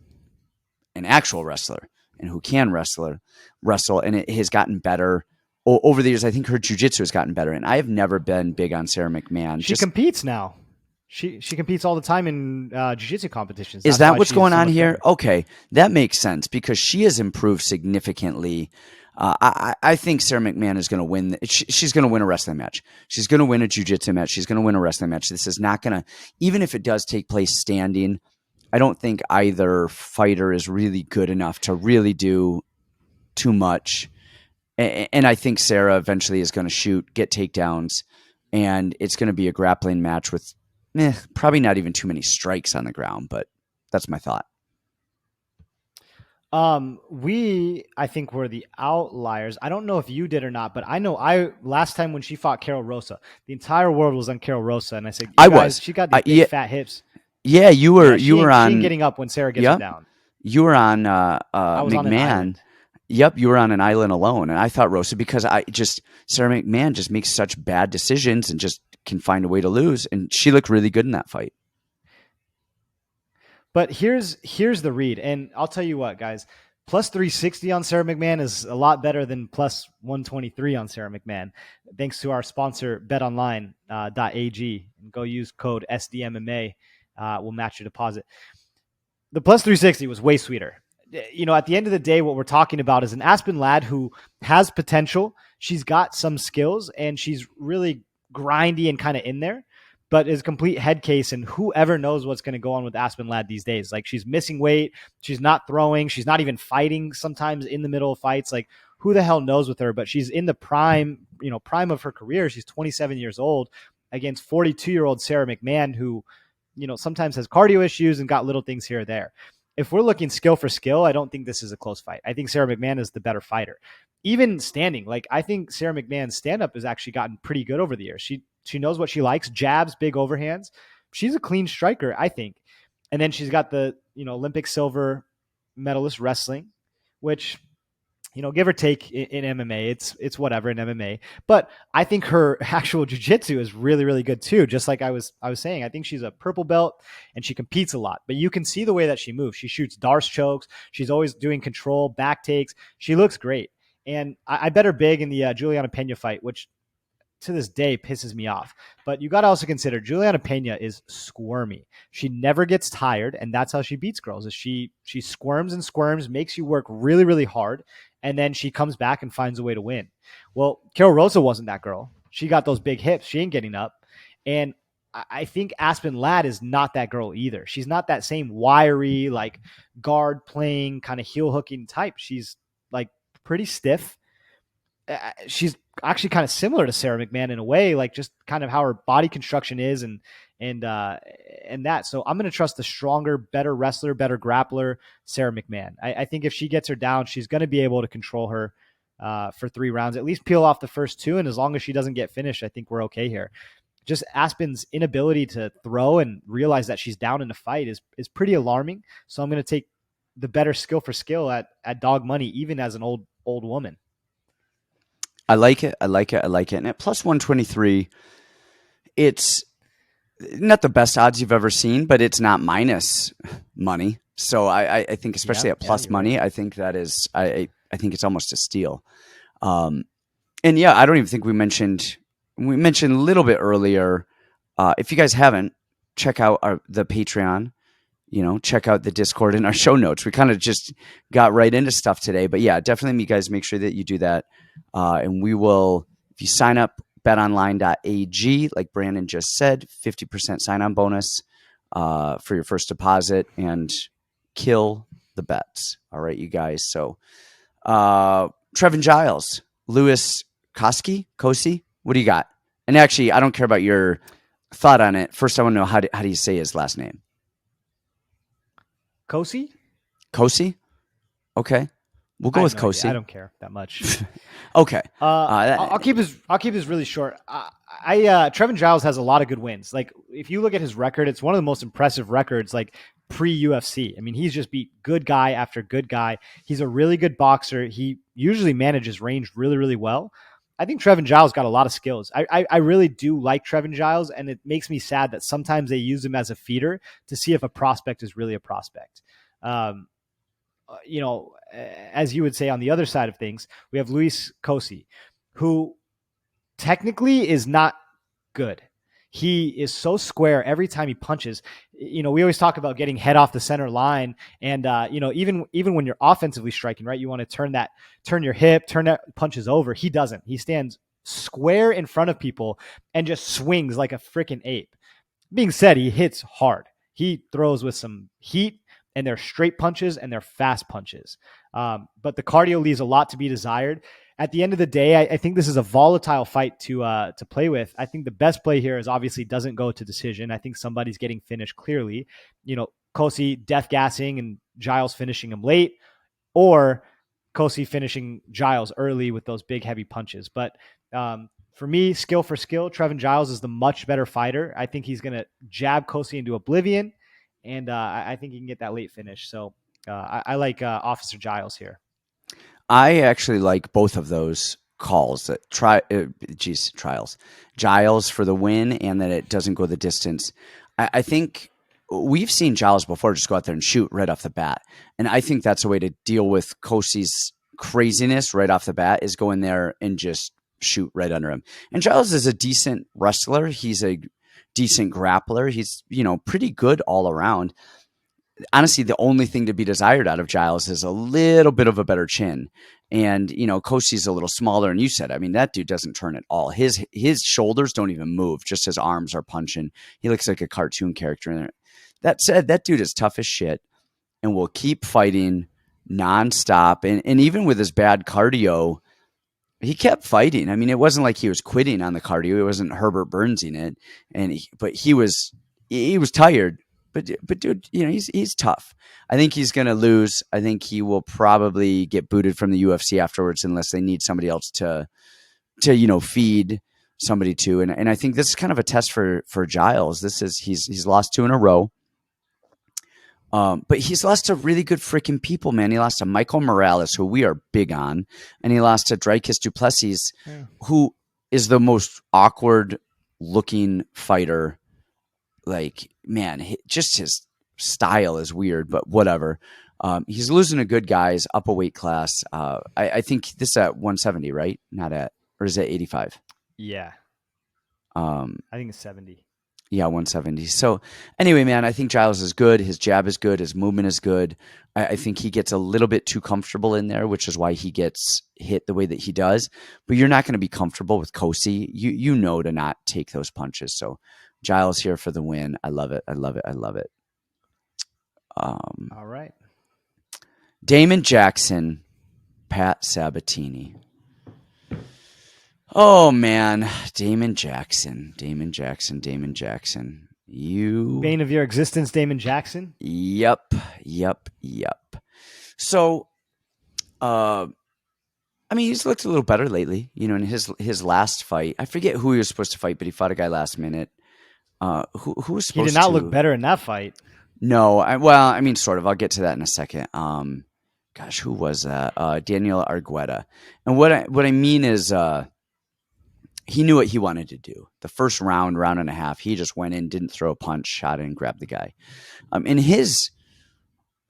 Speaker 1: an actual wrestler and who can wrestle, and it has gotten better over the years. I think her jiu-jitsu has gotten better, and I have never been big on Sara McMann.
Speaker 2: She competes now. She competes all the time in jiu-jitsu competitions.
Speaker 1: Is that what's going on here? Okay, that makes sense because she has improved significantly. I think Sara McMann is going to win. She's going to win a wrestling match. She's going to win a jiu-jitsu match. She's going to win a wrestling match. This is not going to, even if it does take place standing, I don't think either fighter is really good enough to really do too much. And I think Sara eventually is going to get takedowns, and it's going to be a grappling match with probably not even too many strikes on the ground, but that's my thought.
Speaker 2: I think we're the outliers. I don't know if you did or not, but I know last time when she fought Carol Rosa, the entire world was on Carol Rosa, and I said, she got these big fat hips.
Speaker 1: Yeah, you were on. She
Speaker 2: ain't getting up when Sara gets her down.
Speaker 1: You were on McMann. Yep, you were on an island alone, and I thought Rosa because Sara McMann just makes such bad decisions and just can find a way to lose, and she looked really good in that fight.
Speaker 2: But here's the read, and I'll tell you what, guys, plus 360 on Sara McMann is a lot better than plus 123 on Sara McMann. Thanks to our sponsor, betonline.ag, and go use code SDMMA. We'll match your deposit. The plus 360 was way sweeter. At the end of the day, what we're talking about is an Aspen Ladd who has potential. She's got some skills, and she's really grindy and kind of in there, but is a complete head case. And whoever knows what's going to go on with Aspen Ladd these days. Like, she's missing weight. She's not throwing. She's not even fighting sometimes in the middle of fights. Like, who the hell knows with her? But she's in the prime of her career. She's 27 years old against 42-year-old Sara McMann, who, sometimes has cardio issues and got little things here or there. If we're looking skill for skill, I don't think this is a close fight. I think Sara McMann is the better fighter. Even standing, I think Sara McMann's stand-up has actually gotten pretty good over the years. She knows what she likes, jabs, big overhands. She's a clean striker, I think. And then she's got the, Olympic silver medalist wrestling, which, give or take in MMA, it's whatever in MMA. But I think her actual jiu-jitsu is really, really good too. Just like I was saying, I think she's a purple belt and she competes a lot. But you can see the way that she moves. She shoots Darce chokes. She's always doing control, back takes. She looks great. And I bet her big in the Juliana Pena fight, which to this day pisses me off. But you got to also consider Juliana Pena is squirmy. She never gets tired, and that's how she beats girls. Is she squirms and squirms, makes you work really, really hard, and then she comes back and finds a way to win. Well, Carol Rosa wasn't that girl. She got those big hips. She ain't getting up. And I think Aspen Ladd is not that girl either. She's not that same wiry, guard playing, kind of heel hooking type. She's pretty stiff. She's actually kind of similar to Sara McMann in a way, just kind of how her body construction is and that. So I'm going to trust the stronger, better wrestler, better grappler, Sara McMann. I think if she gets her down, she's going to be able to control her for 3 rounds, at least peel off the first 2. And as long as she doesn't get finished, I think we're okay here. Just Aspen's inability to throw and realize that she's down in a fight is pretty alarming. So I'm going to take the better skill for skill at dog money, even as an old woman.
Speaker 1: I like it. I like it. I like it. And at plus 123, it's not the best odds you've ever seen, but it's not minus money. So I think, especially at plus money, right. I think that is, I think it's almost a steal. And yeah, I don't even think we mentioned a little bit earlier. If you guys haven't, check out the Patreon, check out the Discord and our show notes. We kind of just got right into stuff today, but yeah, definitely you guys make sure that you do that. And we will, if you sign up, betonline.ag, like Brandon just said, 50% sign-on bonus for your first deposit, and kill the bets. All right, you guys. So Trevin, Giles, Lewis, Cosce, what do you got? And actually, I don't care about your thought on it. First, I want to know how do you say his last name?
Speaker 2: Cosce?
Speaker 1: Okay. We'll go with Cosce.
Speaker 2: I don't care that much.
Speaker 1: Okay.
Speaker 2: I'll keep this really short. Trevin Giles has a lot of good wins. Like, if you look at his record, it's one of the most impressive records, like pre-UFC. I mean, he's just beat good guy after good guy. He's a really good boxer. He usually manages range really, really well. I think Trevin Giles got a lot of skills. I really do like Trevin Giles, and it makes me sad that sometimes they use him as a feeder to see if a prospect is really a prospect. As you would say, on the other side of things, we have Luis Cosce, who technically is not good. He is so square every time he punches. We always talk about getting head off the center line, and even when you're offensively striking, right, you want to turn your hip, turn that punches over. He doesn't. He stands square in front of people and just swings like a freaking ape. Being said, he hits hard. He throws with some heat, and they're straight punches and they're fast punches. But the cardio leaves a lot to be desired. At the end of the day, I think this is a volatile fight to play with. I think the best play here is obviously doesn't go to decision. I think somebody's getting finished clearly. Cosce death gassing and Giles finishing him late, or Cosce finishing Giles early with those big heavy punches. But for me, skill for skill, Trevin Giles is the much better fighter. I think he's going to jab Cosce into oblivion, and I think he can get that late finish. So I like Officer Giles here.
Speaker 1: I actually like both of those calls. Trials. Giles for the win, and that it doesn't go the distance. I think we've seen Giles before just go out there and shoot right off the bat. And I think that's a way to deal with Cosce's craziness right off the bat, is go in there and just shoot right under him. And Giles is a decent wrestler. He's a decent grappler. He's, pretty good all around. Honestly, the only thing to be desired out of Giles is a little bit of a better chin. And, Cosce's a little smaller. And you said, I mean, that dude doesn't turn at all. His shoulders don't even move. Just his arms are punching. He looks like a cartoon character in there. That said, that dude is tough as shit and will keep fighting nonstop. And even with his bad cardio, he kept fighting. I mean, it wasn't like he was quitting on the cardio. It wasn't Herbert Burnsing it. But he was tired. But dude, he's tough. I think he's going to lose. I think he will probably get booted from the UFC afterwards, unless they need somebody else to feed somebody to. And I think this is kind of a test for Giles. He's lost 2 in a row. But he's lost to really good freaking people, man. He lost to Michael Morales, who we are big on, and he lost to Dricus du Plessis, who is the most awkward looking fighter. Like, man, just his style is weird, but whatever. He's losing to good guys up a weight class. I think this is at 170, right? Or is it 85?
Speaker 2: Yeah. I think it's 70.
Speaker 1: Yeah, 170. So anyway, man, I think Giles is good. His jab is good. His movement is good. I think he gets a little bit too comfortable in there, which is why he gets hit the way that he does. But you're not going to be comfortable with Cosce. You know to not take those punches. So Giles here for the win. I love it. I love it. I love it.
Speaker 2: All right.
Speaker 1: Damon Jackson, Pat Sabatini. Oh, man. Damon Jackson. You.
Speaker 2: Bane of your existence, Damon Jackson?
Speaker 1: Yep. So, he's looked a little better lately. In his last fight. I forget who he was supposed to fight, but he fought a guy last minute. Who was supposed to?
Speaker 2: He did not look better in that fight.
Speaker 1: No, sort of. I'll get to that in a second. gosh, who was that? Daniel Argueta. And what I mean is, he knew what he wanted to do. The first round and a half, he just went in, didn't throw a punch, shot in, grabbed the guy. And his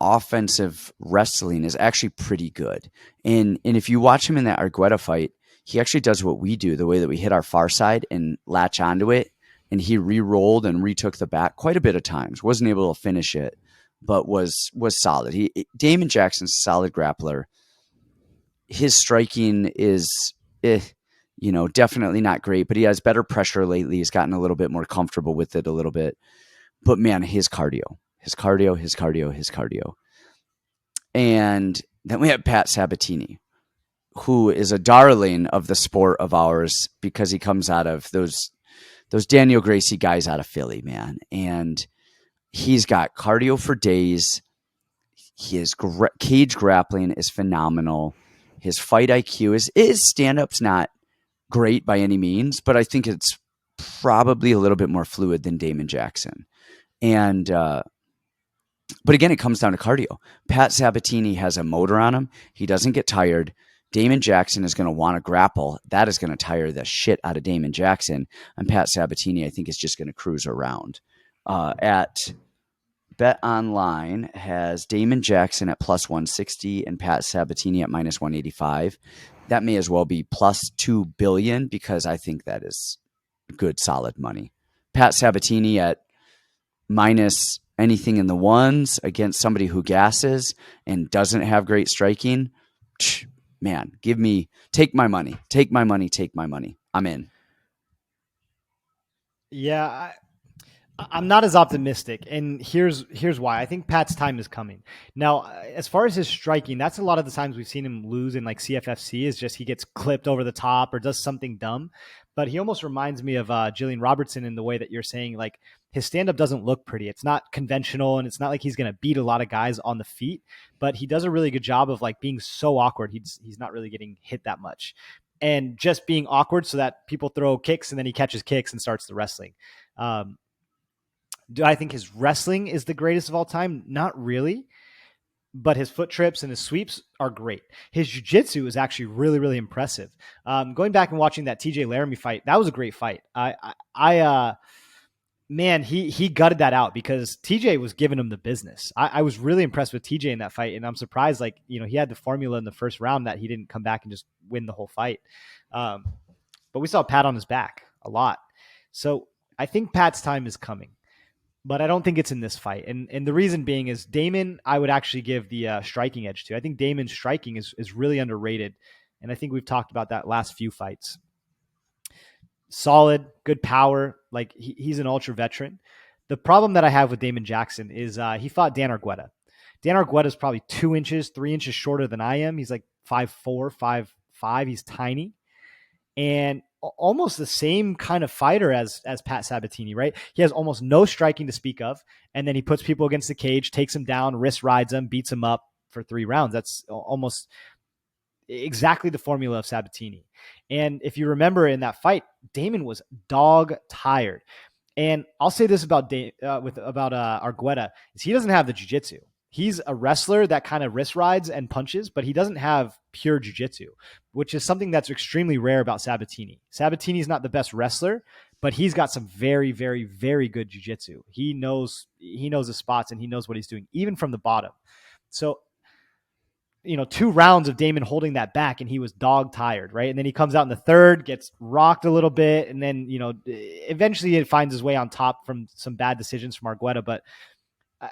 Speaker 1: offensive wrestling is actually pretty good. And if you watch him in that Argueta fight, he actually does what we do, the way that we hit our far side and latch onto it. And he re-rolled and retook the back quite a bit of times. Wasn't able to finish it, but was solid. Damon Jackson's a solid grappler. His striking is, definitely not great, but he has better pressure lately. He's gotten a little bit more comfortable with it a little bit. But man, his cardio. And then we have Pat Sabatini, who is a darling of the sport of ours because he comes out of those Daniel Gracie guys out of Philly, man. And he's got cardio for days. His cage grappling is phenomenal. His fight IQ his stand-up's not great by any means, but I think it's probably a little bit more fluid than Damon Jackson. And but again, it comes down to cardio. Pat Sabatini has a motor on him. He doesn't get tired. Damon Jackson is going to want to grapple. That is going to tire the shit out of Damon Jackson. And Pat Sabatini, I think, is just going to cruise around. At Bet Online has Damon Jackson at plus 160 and Pat Sabatini at minus 185. That may as well be plus 2 billion because I think that is good, solid money. Pat Sabatini at minus anything in the ones against somebody who gasses and doesn't have great striking. Man, take my money. I'm in.
Speaker 2: Yeah, I'm not as optimistic, and here's why. I think Pat's time is coming. Now, as far as his striking, that's a lot of the times we've seen him lose in like CFFC is just he gets clipped over the top or does something dumb. But he almost reminds me of Gillian Robertson in the way that you're saying, like his stand-up doesn't look pretty. It's not conventional, and it's not like he's going to beat a lot of guys on the feet, but he does a really good job of like being so awkward. He's not really getting hit that much. And just being awkward so that people throw kicks and then he catches kicks and starts the wrestling. Do I think his wrestling is the greatest of all time? Not really, but his foot trips and his sweeps are great. His jiu-jitsu is actually really, really impressive. Going back and watching that TJ Laramie fight, that was a great fight. Man, he gutted that out because TJ was giving him the business. I was really impressed with TJ in that fight, and I'm surprised, he had the formula in the first round that he didn't come back and just win the whole fight. But we saw Pat on his back a lot. So I think Pat's time is coming. But I don't think it's in this fight. And the reason being is Damon, I would actually give the striking edge to. I think Damon's striking is really underrated. And I think we've talked about that last few fights. Solid, good power. Like he's an ultra veteran. The problem that I have with Damon Jackson is he fought Dan Argueta. Dan Argueta is probably 2 inches, 3 inches shorter than I am. He's like 5'4", 5'5". He's tiny. And almost the same kind of fighter as Pat Sabatini, right? He has almost no striking to speak of, and then he puts people against the cage, takes them down, wrist rides them, beats them up for 3 rounds. That's almost exactly the formula of Sabatini. And if you remember in that fight, Damon was dog tired. And I'll say this about Argueta is he doesn't have the jiu-jitsu. He's a wrestler that kind of wrist rides and punches, but he doesn't have pure jiu-jitsu, which is something that's extremely rare about Sabatini. Sabatini's not the best wrestler, but he's got some very, very, very good jiu-jitsu. He knows the spots and he knows what he's doing, even from the bottom. So, 2 rounds of Damon holding that back and he was dog tired, right? And then he comes out in the third, gets rocked a little bit, and then, eventually he finds his way on top from some bad decisions from Argueta, but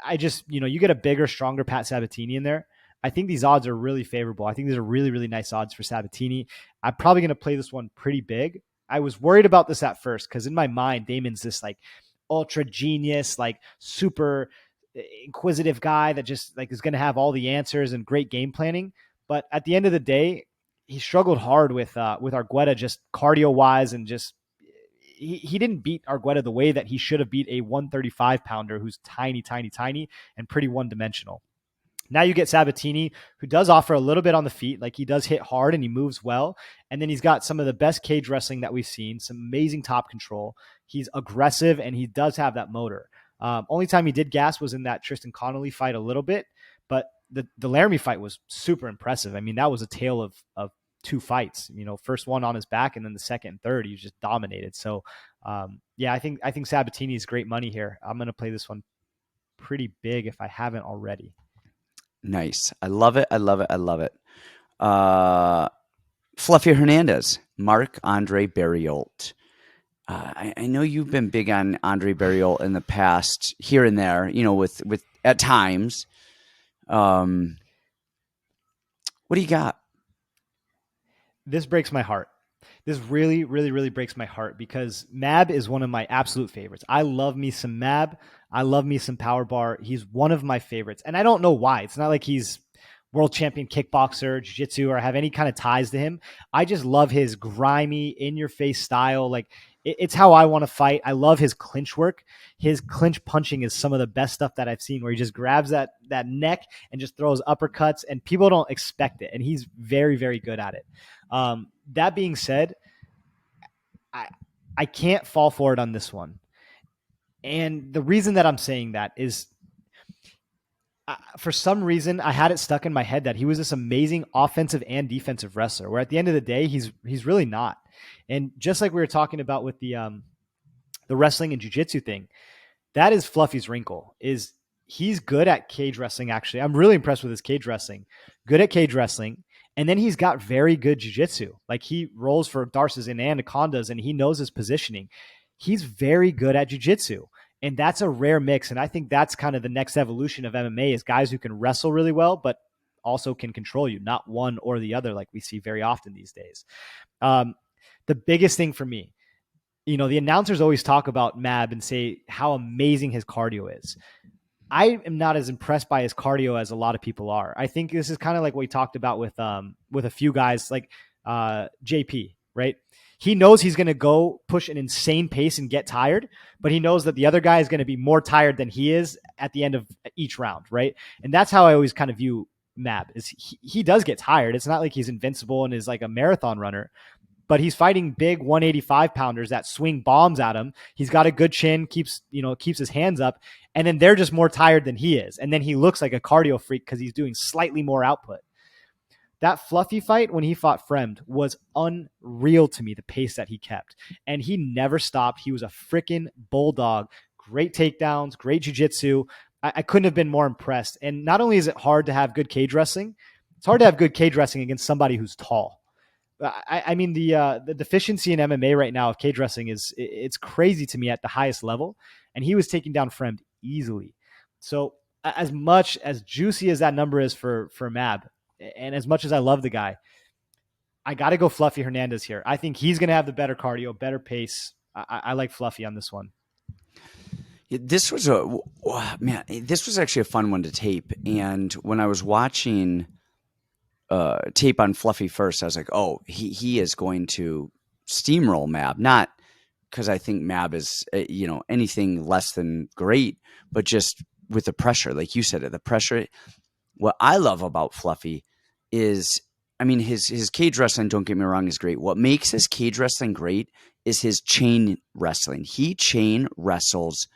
Speaker 2: I just, you get a bigger, stronger Pat Sabatini in there. I think these odds are really favorable. I think these are really, really nice odds for Sabatini. I'm probably going to play this one pretty big. I was worried about this at first because in my mind, Damon's this like ultra genius, like super inquisitive guy that just like is going to have all the answers and great game planning. But at the end of the day, he struggled hard with Argueta just cardio wise and just he didn't beat Argueta the way that he should have beat a 135 pounder who's tiny, tiny, tiny and pretty one-dimensional. Now you get Sabatini, who does offer a little bit on the feet. Like he does hit hard and he moves well. And then he's got some of the best cage wrestling that we've seen, some amazing top control. He's aggressive and he does have that motor. Only time he did gas was in that Tristan Connolly fight a little bit, but the Laramie fight was super impressive. I mean, that was a tale of two fights. First one on his back, and then the second and third, he was just dominated. So, yeah, I think Sabatini is great money here. I'm going to play this one pretty big if I haven't already.
Speaker 1: Nice. I love it. I love it. I love it. Fluffy Hernandez, Marc-Andre Barriault. I know you've been big on Andre Barriault in the past, here and there, with at times. What do you got?
Speaker 2: This breaks my heart. This really, really, really breaks my heart because Mab is one of my absolute favorites. I love me some Mab. I love me some Power Bar. He's one of my favorites. And I don't know why. It's not like he's world champion kickboxer, jiu-jitsu, or have any kind of ties to him. I just love his grimy, in-your-face style. Like, it's how I want to fight. I love his clinch work. His clinch punching is some of the best stuff that I've seen, where he just grabs that neck and just throws uppercuts, and people don't expect it. And he's very, very good at it. That being said, I can't fall for it on this one. And the reason that I'm saying that is, for some reason, I had it stuck in my head that he was this amazing offensive and defensive wrestler, where at the end of the day, he's really not. And just like we were talking about with the wrestling and jiu-jitsu thing, that is Fluffy's wrinkle, is he's good at cage wrestling, actually. I'm really impressed with his cage wrestling. Good at cage wrestling. And then he's got very good jiu-jitsu. Like, he rolls for Darces and Anacondas, and he knows his positioning. He's very good at jiu-jitsu. And that's a rare mix. And I think that's kind of the next evolution of MMA, is guys who can wrestle really well, but also can control you, not one or the other, like we see very often these days. The biggest thing for me, the announcers always talk about Mab and say how amazing his cardio is. I am not as impressed by his cardio as a lot of people are. I think this is kind of like what we talked about with a few guys like JP, right? He knows he's going to go push an insane pace and get tired, but he knows that the other guy is going to be more tired than he is at the end of each round, right? And that's how I always kind of view Mab, is he does get tired. It's not like he's invincible and is like a marathon runner, but he's fighting big 185 pounders that swing bombs at him. He's got a good chin, keeps his hands up, and then they're just more tired than he is. And then he looks like a cardio freak because he's doing slightly more output. That Fluffy fight when he fought Fremd was unreal to me, the pace that he kept. And he never stopped. He was a freaking bulldog. Great takedowns, great jiu-jitsu. I couldn't have been more impressed. And not only is it hard to have good cage wrestling, it's hard to have good cage wrestling against somebody who's tall. I mean, the deficiency in MMA right now of cage wrestling it's crazy to me at the highest level. And he was taking down Fremd easily. So as much as juicy as that number is for Mab, and as much as I love the guy, I got to go Fluffy Hernandez here. I think he's going to have the better cardio, better pace. I like Fluffy on this one.
Speaker 1: This was actually a fun one to tape. And when I was watching tape on Fluffy first, I was like, oh, he is going to steamroll Mab. Not because I think Mab is anything less than great, but just with the pressure, like you said, the pressure. What I love about Fluffy is, I mean, his cage wrestling, don't get me wrong, is great. What makes his cage wrestling great is his chain wrestling. He chain wrestles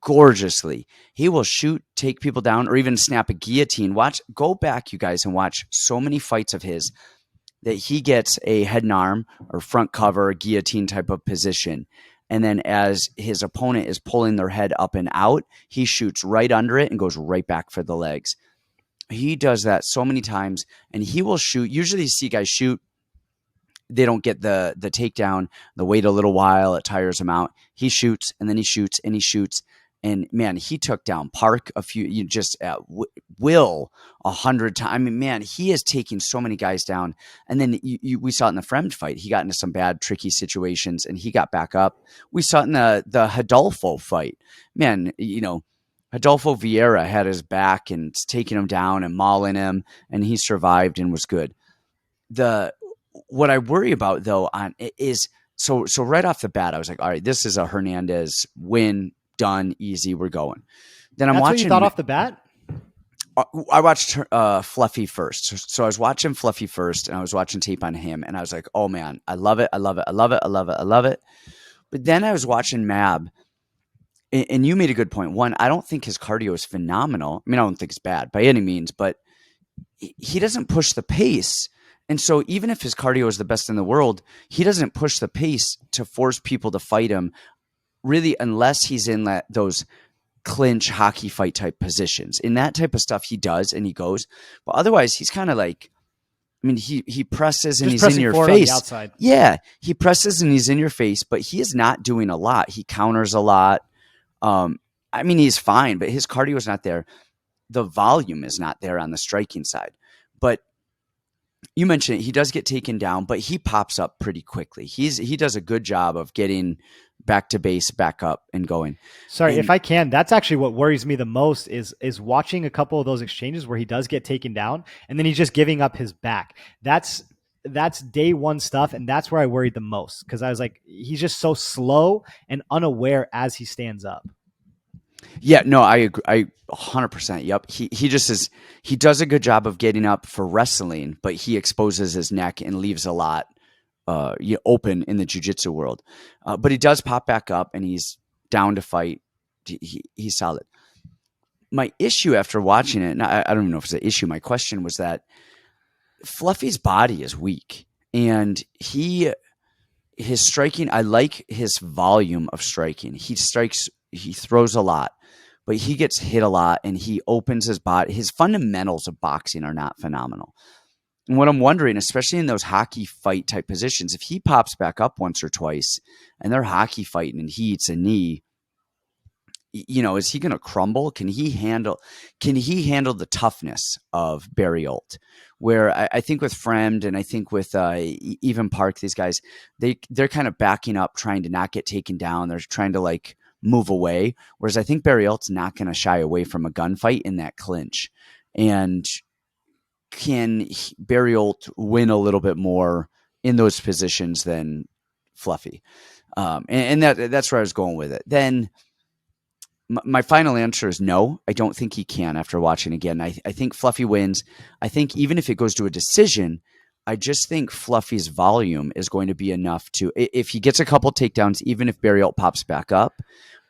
Speaker 1: gorgeously. He will shoot, take people down, or even snap a guillotine. Go back, you guys, and watch so many fights of his that he gets a head and arm or front cover, guillotine type of position. And then as his opponent is pulling their head up and out, he shoots right under it and goes right back for the legs. He does that so many times, and he will shoot. Usually you see guys shoot, they don't get the takedown, they wait a little while, it tires him out. He shoots, and then he shoots, and he shoots. And man, he took down Park just at will 100 times. I mean, man, he is taking so many guys down. And then we saw it in the Fremd fight. He got into some bad, tricky situations, and he got back up. We saw it in the Rodolfo fight. Man, Rodolfo Vieira had his back and taking him down and mauling him, and he survived and was good. What I worry about though is so right off the bat, I was like, all right, this is a Hernandez win, done, easy, we're going. Then I'm watching.
Speaker 2: What you thought off the bat?
Speaker 1: I watched Fluffy first. So I was watching Fluffy first, and I was watching tape on him, and I was like, oh man, I love it, I love it, I love it, I love it, I love it. But then I was watching Mab. And you made a good point. One, I don't think his cardio is phenomenal. I mean, I don't think it's bad by any means, but he doesn't push the pace. And so even if his cardio is the best in the world, he doesn't push the pace to force people to fight him really, unless he's in those clinch hockey fight type positions. In that type of stuff, he does and he goes. But otherwise, he's kind of like, I mean, he presses and
Speaker 2: Just
Speaker 1: he's in your
Speaker 2: forward on the
Speaker 1: face.
Speaker 2: outside.
Speaker 1: Yeah, he presses and he's in your face, but he is not doing a lot. He counters a lot. I mean, he's fine, but his cardio is not there. The volume is not there on the striking side. But you mentioned it, he does get taken down, but he pops up pretty quickly. He does a good job of getting back to base, back up, and going.
Speaker 2: Sorry, if I can, that's actually what worries me the most is watching a couple of those exchanges where he does get taken down and then he's just giving up his back. That's day one stuff, and that's where I worried the most because I was like, he's just so slow and unaware as he stands up.
Speaker 1: Yeah, no, I agree. I 100%. Yep. He just is. He does a good job of getting up for wrestling, but he exposes his neck and leaves a lot open in the jiu-jitsu world. But he does pop back up and he's down to fight. He's solid. My issue after watching it, and I don't even know if it's an issue. My question was that Fluffy's body is weak, and his striking. I like his volume of striking. He throws a lot, but he gets hit a lot and he opens his body. His fundamentals of boxing are not phenomenal. And what I'm wondering, especially in those hockey fight type positions, if he pops back up once or twice and they're hockey fighting and he eats a knee, is he going to crumble? Can he handle the toughness of Barriault? Where I think with Fremd and I think with even Park, these guys, they're kind of backing up, trying to not get taken down. They're trying to move away. Whereas I think Barriault's not going to shy away from a gunfight in that clinch. And can Barriault win a little bit more in those positions than Fluffy? And that's where I was going with it. Then my final answer is no. I don't think he can after watching again. I think Fluffy wins. I think even if it goes to a decision, I just think Fluffy's volume is going to be enough to, if he gets a couple takedowns, even if Barriault pops back up,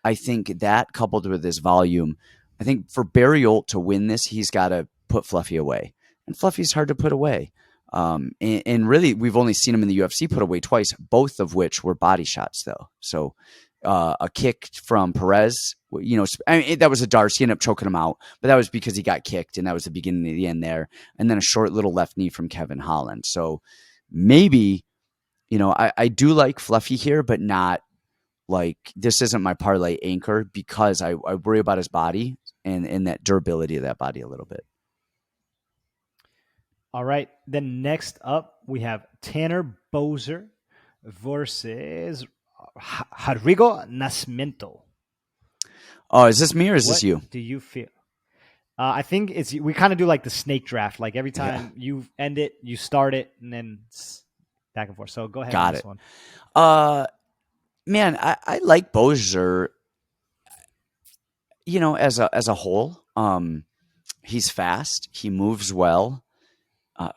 Speaker 1: I think that coupled with his volume, I think for Barriault to win this, he's got to put Fluffy away. And Fluffy's hard to put away. And really, we've only seen him in the UFC put away twice, both of which were body shots, though. So a kick from Perez, that was a Darce. He ended up choking him out, but that was because he got kicked, and that was the beginning of the end there. And then a short little left knee from Kevin Holland. So maybe, I do like Fluffy here, but not this isn't my parlay anchor because I worry about his body and that durability of that body a little bit.
Speaker 2: All right. Then next up, we have Tanner Boser versus Rodrigo Nascimento.
Speaker 1: Oh, is this me or is this you?
Speaker 2: Do you feel? I think we kind of do the snake draft. Every time you end it, you start it, and then it's back and forth. So go ahead.
Speaker 1: Got
Speaker 2: this
Speaker 1: it.
Speaker 2: One.
Speaker 1: Man, I like Boser. As a whole, he's fast. He moves well.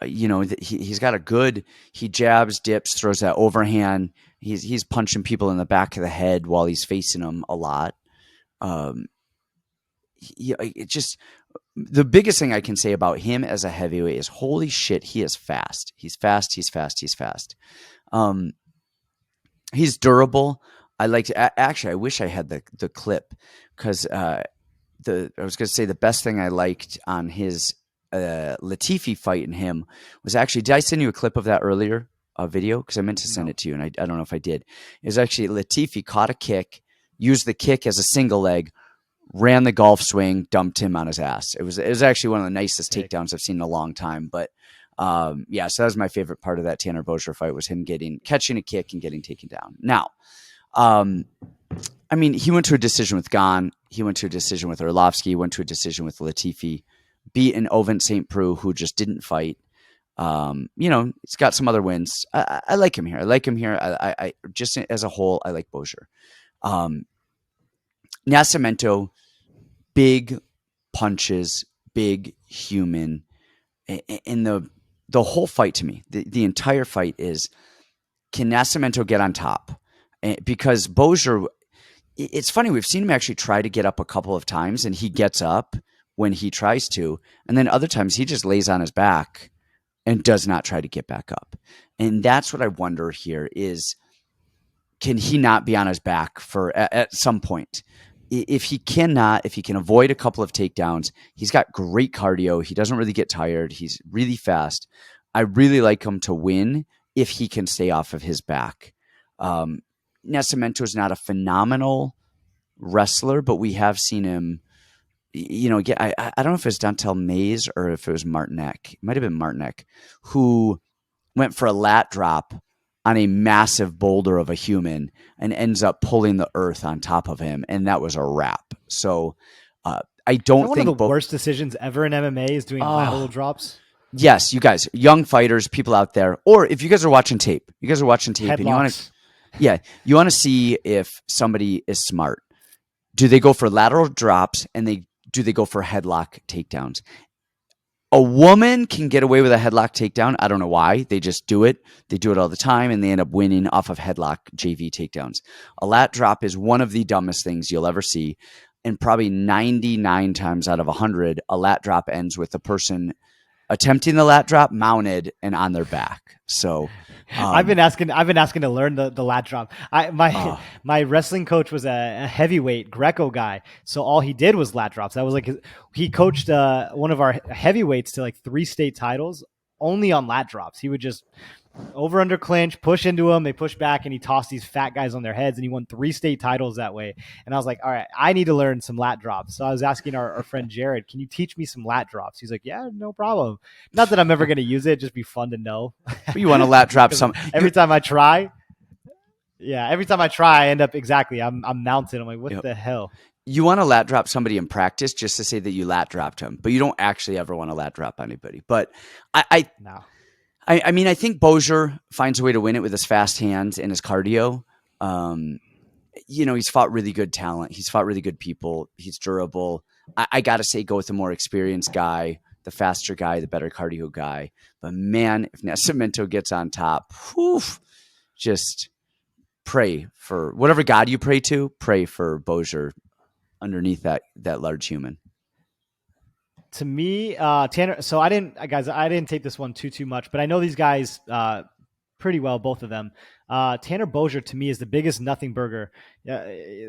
Speaker 1: He's got he jabs, dips, throws that overhand. He's punching people in the back of the head while he's facing them a lot. The biggest thing I can say about him as a heavyweight is holy shit, he is fast. He's fast. He's fast. He's fast. He's durable. Actually, I wish I had the clip because I was going to say the best thing I liked on his Latifi fight in him was actually, did I send you a clip of that earlier, a video? Because I meant to send it to you and I don't know if I did. It was actually Latifi caught a kick, used the kick as a single leg, ran the golf swing, dumped him on his ass. It was actually one of the nicest takedowns I've seen in a long time. But so that was my favorite part of that Tanner Boser fight was him catching a kick and getting taken down. Now, he went to a decision with Gane. He went to a decision with Arlovsky. Went to a decision with Latifi. Beat an Ovent St. Preux who just didn't fight. He's got some other wins. I like him here. I just as a whole, I like Boser. Nascimento, big punches, big human. And the whole fight to me, the entire fight is, can Nascimento get on top? Because Boser, it's funny, we've seen him actually try to get up a couple of times and he gets up, when he tries to. And then other times he just lays on his back and does not try to get back up. And that's what I wonder here is, can he not be on his back for at some point? If he can avoid a couple of takedowns, he's got great cardio. He doesn't really get tired. He's really fast. I really like him to win if he can stay off of his back. Nascimento is not a phenomenal wrestler, but we have seen him, I don't know if it was Dantel Mays or if it was Martinek. It might have been Martinek, who went for a lat drop on a massive boulder of a human and ends up pulling the earth on top of him. And that was a wrap. So I don't think
Speaker 2: one of the worst decisions ever in MMA is doing lateral drops.
Speaker 1: Yes, you guys, young fighters, people out there, or if you guys are watching tape, and you want to see if somebody is smart. Do they go for lateral drops and do they go for headlock takedowns? A woman can get away with a headlock takedown. I don't know why. They just do it. They do it all the time, and they end up winning off of headlock JV takedowns. A lat drop is one of the dumbest things you'll ever see. And probably 99 times out of 100, a lat drop ends with the person attempting the lat drop mounted and on their back. So
Speaker 2: I've been asking to learn the lat drop. My wrestling coach was a heavyweight Greco guy, so all he did was lat drops. That was like he coached one of our heavyweights to like 3 state titles only on lat drops. He would just over under clinch, push into them, they push back, and he tossed these fat guys on their heads, and he won 3 state titles that way. And I was like, all right, I need to learn some lat drops. So I was asking our friend Jared, can you teach me some lat drops? He's like, yeah, no problem. Not that I'm ever going to use it, just be fun to know.
Speaker 1: You want to lat drop some
Speaker 2: every time I try, I end up I'm mounted. I'm like, what the hell?
Speaker 1: You want to lat drop somebody in practice just to say that you lat dropped him, but you don't actually ever want to lat drop anybody. But
Speaker 2: No.
Speaker 1: I mean, I think Boser finds a way to win it with his fast hands and his cardio. He's fought really good talent. He's fought really good people. He's durable. I got to say, go with the more experienced guy, the faster guy, the better cardio guy. But man, if Nascimento gets on top, just pray for whatever God you pray to, pray for Boser underneath that large human.
Speaker 2: To me, Tanner. So I didn't take this one too much, but I know these guys pretty well, both of them. Tanner Boser to me is the biggest nothing burger,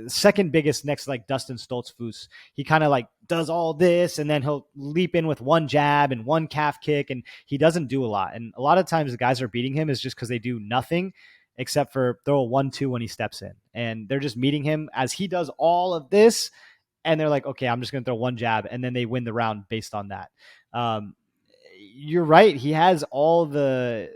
Speaker 2: second biggest next to like Dustin Stoltzfus. He kind of like does all this, and then he'll leap in with one jab and one calf kick, and he doesn't do a lot. And a lot of times the guys are beating him is just because they do nothing except for throw a 1-2 when he steps in, and they're just meeting him as he does all of this. And they're like, okay, I'm just going to throw one jab. And then they win the round based on that. You're right. He has all the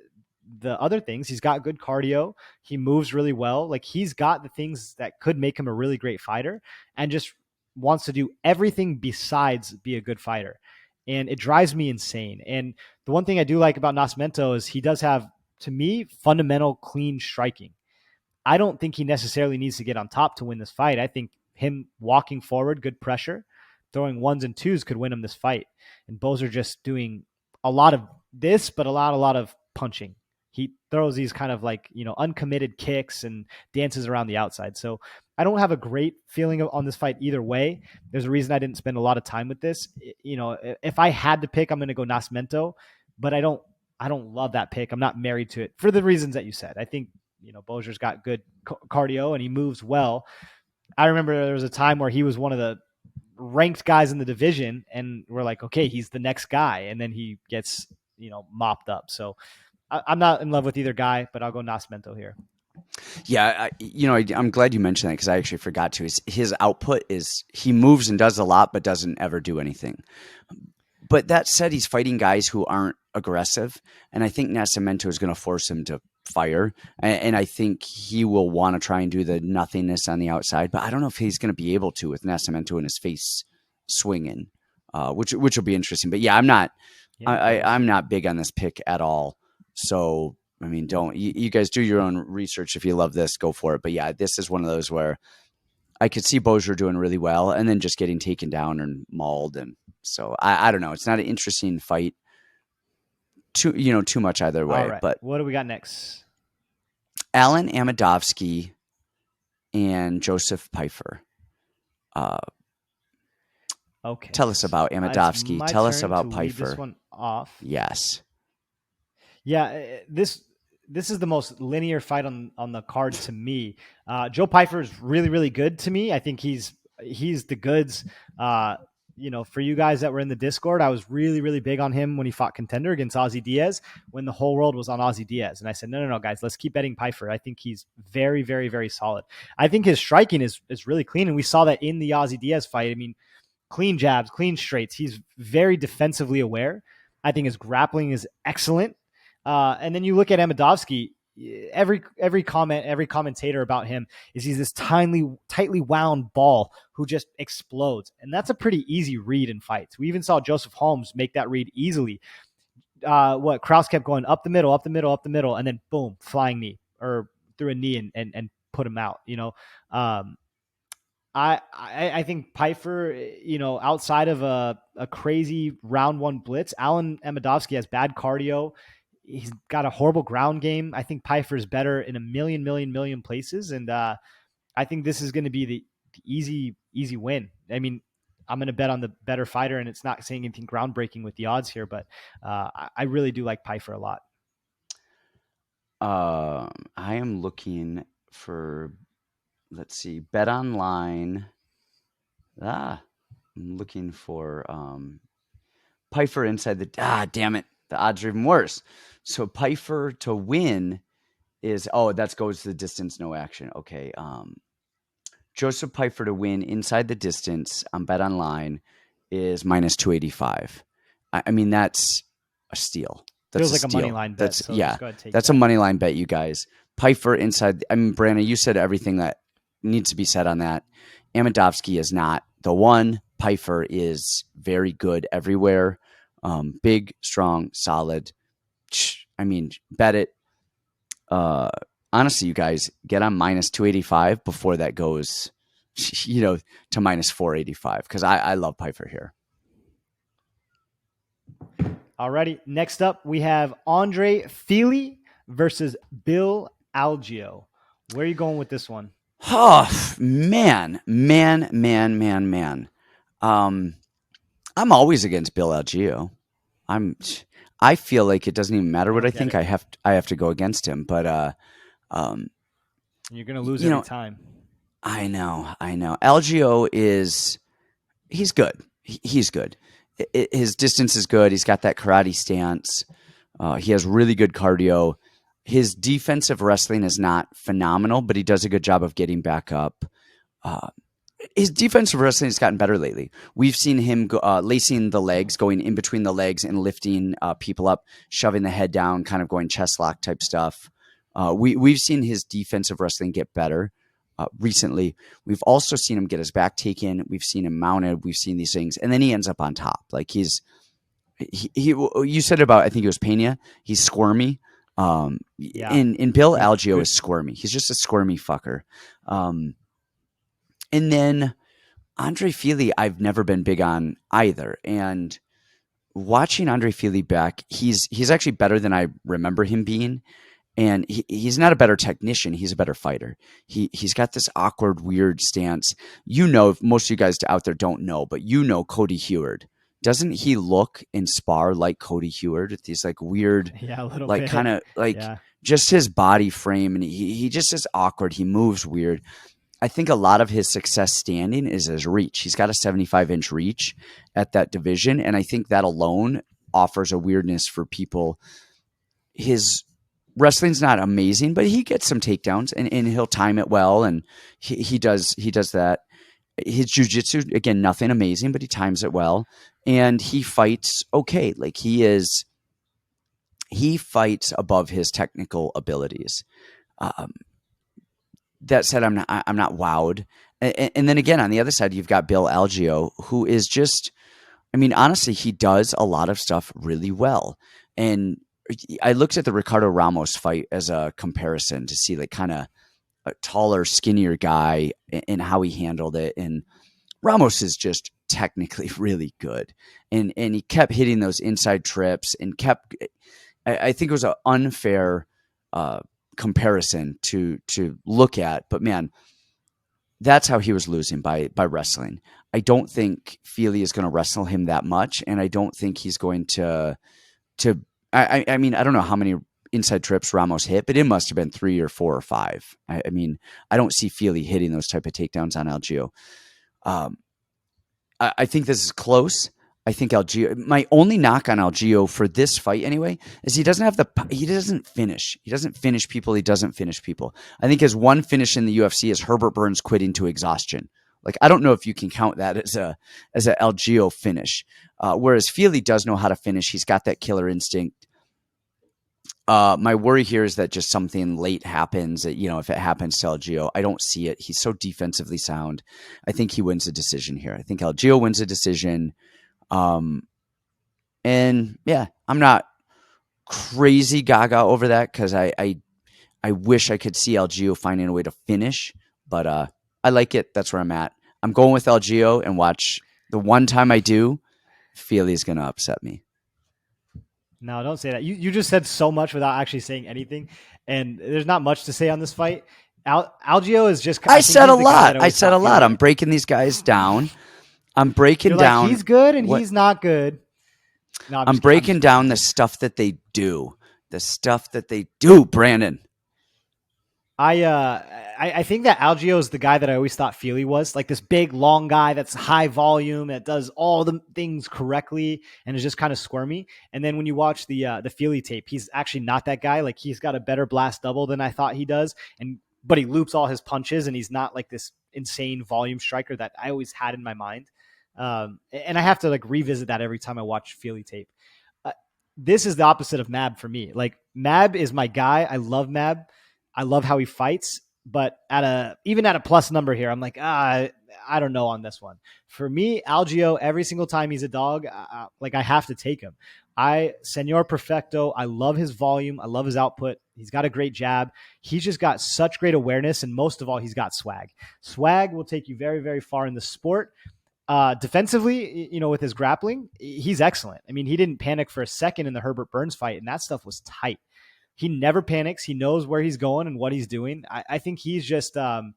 Speaker 2: other things. He's got good cardio. He moves really well. Like he's got the things that could make him a really great fighter, and just wants to do everything besides be a good fighter. And it drives me insane. And the one thing I do like about Nascimento is he does have, to me, fundamental clean striking. I don't think he necessarily needs to get on top to win this fight. I think him walking forward, good pressure, throwing 1s and 2s could win him this fight. And Boser just doing a lot of this, but a lot of punching. He throws these kind of like, uncommitted kicks and dances around the outside. So I don't have a great feeling on this fight either way. There's a reason I didn't spend a lot of time with this. If I had to pick, I'm going to go Nascimento, but I don't love that pick. I'm not married to it for the reasons that you said. I think, Boser's got good cardio and he moves well. I remember there was a time where he was one of the ranked guys in the division, and we're like, okay, he's the next guy. And then he gets, mopped up. So I'm not in love with either guy, but I'll go Nascimento here.
Speaker 1: Yeah. I'm glad you mentioned that because I actually forgot to. His output is he moves and does a lot, but doesn't ever do anything. But that said, he's fighting guys who aren't aggressive. And I think Nascimento is going to force him to fire. And I think he will want to try and do the nothingness on the outside. But I don't know if he's going to be able to with Nascimento in his face swinging, which will be interesting. But yeah, I'm not big on this pick at all. So, I mean, you guys do your own research. If you love this, go for it. But yeah, this is one of those where I could see Boser doing really well and then just getting taken down and mauled. And so I don't know. It's not an interesting fight too much either way.
Speaker 2: Right.
Speaker 1: But
Speaker 2: what do we got next?
Speaker 1: Alen Amedovski and Joseph Pfeiffer.
Speaker 2: Okay.
Speaker 1: Tell us about
Speaker 2: It's
Speaker 1: Amidovsky.
Speaker 2: my
Speaker 1: Tell us
Speaker 2: turn to
Speaker 1: about
Speaker 2: lead this
Speaker 1: Pfeiffer.
Speaker 2: one off.
Speaker 1: Yes.
Speaker 2: Yeah, this is the most linear fight on the card to me. Joe Pfeiffer is really really good to me. I think he's the goods. For you guys that were in the Discord, I was really really big on him when he fought Contender against Ozzy Diaz when the whole world was on Ozzy Diaz, and I said no guys, let's keep betting Pfeiffer. I think he's very very very solid. I think his striking is really clean, and we saw that in the Ozzy Diaz fight. I mean, clean jabs, clean straights. He's very defensively aware. I think his grappling is excellent. And then you look at Amidovsky. Every commentator about him is he's this tightly wound ball who just explodes, and that's a pretty easy read in fights. We even saw Joseph Holmes make that read easily. Kraus kept going up the middle, and then boom, flying knee or through a knee and put him out. I think Pfeiffer, outside of a crazy round one blitz, Alen Amidovsky has bad cardio. He's got a horrible ground game. I think Pfeiffer is better in a million places. And I think this is going to be the easy win. I mean, I'm going to bet on the better fighter, and it's not saying anything groundbreaking with the odds here, but I really do like Pfeiffer a lot.
Speaker 1: I am looking for, let's see, Bet Online. I'm looking for Pfeiffer inside the. Damn it! The odds are even worse. So Pfeiffer to win is that goes to the distance, no action. Okay. Joseph Pfeiffer to win inside the distance on Bet Online is minus 285. I mean, that's a steal. That's
Speaker 2: Feels like a money line bet.
Speaker 1: That's
Speaker 2: so just go ahead and take
Speaker 1: that's
Speaker 2: that.
Speaker 1: a money line bet, you guys. Pfeiffer inside. I mean, Brandon, you said everything that needs to be said on that. Amidovsky is not the one. Pfeiffer is very good everywhere. Big, strong, solid. I mean, bet it. Honestly, you guys, get on minus 285 before that goes, to minus 485, because I love Pfeiffer here.
Speaker 2: Alrighty. Next up, we have Andre Fili versus Bill Algeo. Where are you going with this one?
Speaker 1: Oh, man. I'm always against Bill Algeo. I feel like it doesn't even matter what I think. I have to go against him, but
Speaker 2: you're going to lose every time.
Speaker 1: I know. Algeo he's good. He's good. His distance is good. He's got that karate stance. He has really good cardio. His defensive wrestling is not phenomenal, but he does a good job of getting back up. His defensive wrestling has gotten better lately. We've seen him lacing the legs, going in between the legs and lifting people up, shoving the head down, kind of going chest lock type stuff. We've seen his defensive wrestling get better recently. We've also seen him get his back taken. We've seen him mounted. We've seen these things. And then he ends up on top. Like you said about, I think it was Pena, he's squirmy. In Bill Algeo is squirmy. He's just a squirmy fucker. And then Andre Fili, I've never been big on either. And watching Andre Fili back, he's actually better than I remember him being. And he's not a better technician. He's a better fighter. He's got this awkward, weird stance. Most of you guys out there don't know, but Cody Heward. Doesn't he look and spar like Cody Heward with these like weird, like kind of like just his body frame, and he just is awkward. He moves weird. I think a lot of his success standing is his reach. He's got a 75-inch reach at that division, and I think that alone offers a weirdness for people. His wrestling's not amazing, but he gets some takedowns, and he'll time it well, and he does that. His jiu-jitsu, again, nothing amazing, but he times it well, and he fights okay. Like he fights above his technical abilities. That said, I'm not wowed. And then again, on the other side, you've got Bill Algeo, who is just, I mean, honestly, he does a lot of stuff really well. And I looked at the Ricardo Ramos fight as a comparison to see like kind of a taller, skinnier guy and how he handled it. And Ramos is just technically really good. And he kept hitting those inside trips and I think it was an unfair comparison to look at. But man, that's how he was losing by wrestling. I don't think Feely is going to wrestle him that much, and I don't think he's going to. I mean, I don't know how many inside trips Ramos hit, but it must have been 3 or 4 or 5. I mean, I don't see Feely hitting those type of takedowns on Algeo. I think this is close. I think Algeo. My only knock on Algeo for this fight, anyway, is he doesn't finish. He doesn't finish people. He doesn't finish people. I think his one finish in the UFC is Herbert Burns quitting to exhaustion. Like, I don't know if you can count that as a Algeo finish. Whereas Feely does know how to finish. He's got that killer instinct. My worry here is that just something late happens. That, if it happens to Algeo, I don't see it. He's so defensively sound. I think he wins a decision here. I think Algeo wins a decision. And yeah, I'm not crazy gaga over that because I wish I could see Algeo finding a way to finish, but I like it. That's where I'm at. I'm going with Algeo, and watch the one time I do, Feely's going to upset me.
Speaker 2: No, don't say that. You just said so much without actually saying anything, and there's not much to say on this fight. Algeo is just.
Speaker 1: I said a lot. I'm breaking these guys down. I'm breaking down.
Speaker 2: He's good and he's not good. No,
Speaker 1: I'm breaking down the stuff that they do. The stuff that they do, Brandon.
Speaker 2: I think that Algeo is the guy that I always thought Feely was, like this big, long guy that's high volume, that does all the things correctly and is just kind of squirmy. And then when you watch the Feely tape, he's actually not that guy. Like, he's got a better blast double than I thought he does. But he loops all his punches, and he's not like this insane volume striker that I always had in my mind. And I have to like revisit that every time I watch Feely tape. This is the opposite of Mab for me. Like, Mab is my guy. I love Mab. I love how he fights, but even at a plus number here, I'm like, I don't know on this one. For me, Algeo, every single time he's a dog, I have to take him. Senor Perfecto, I love his volume. I love his output. He's got a great jab. He's just got such great awareness, and most of all, he's got swag. Swag will take you very, very far in the sport. Defensively, with his grappling, he's excellent. I mean, he didn't panic for a second in the Herbert Burns fight, and that stuff was tight. He never panics. He knows where he's going and what he's doing. I think he's just, when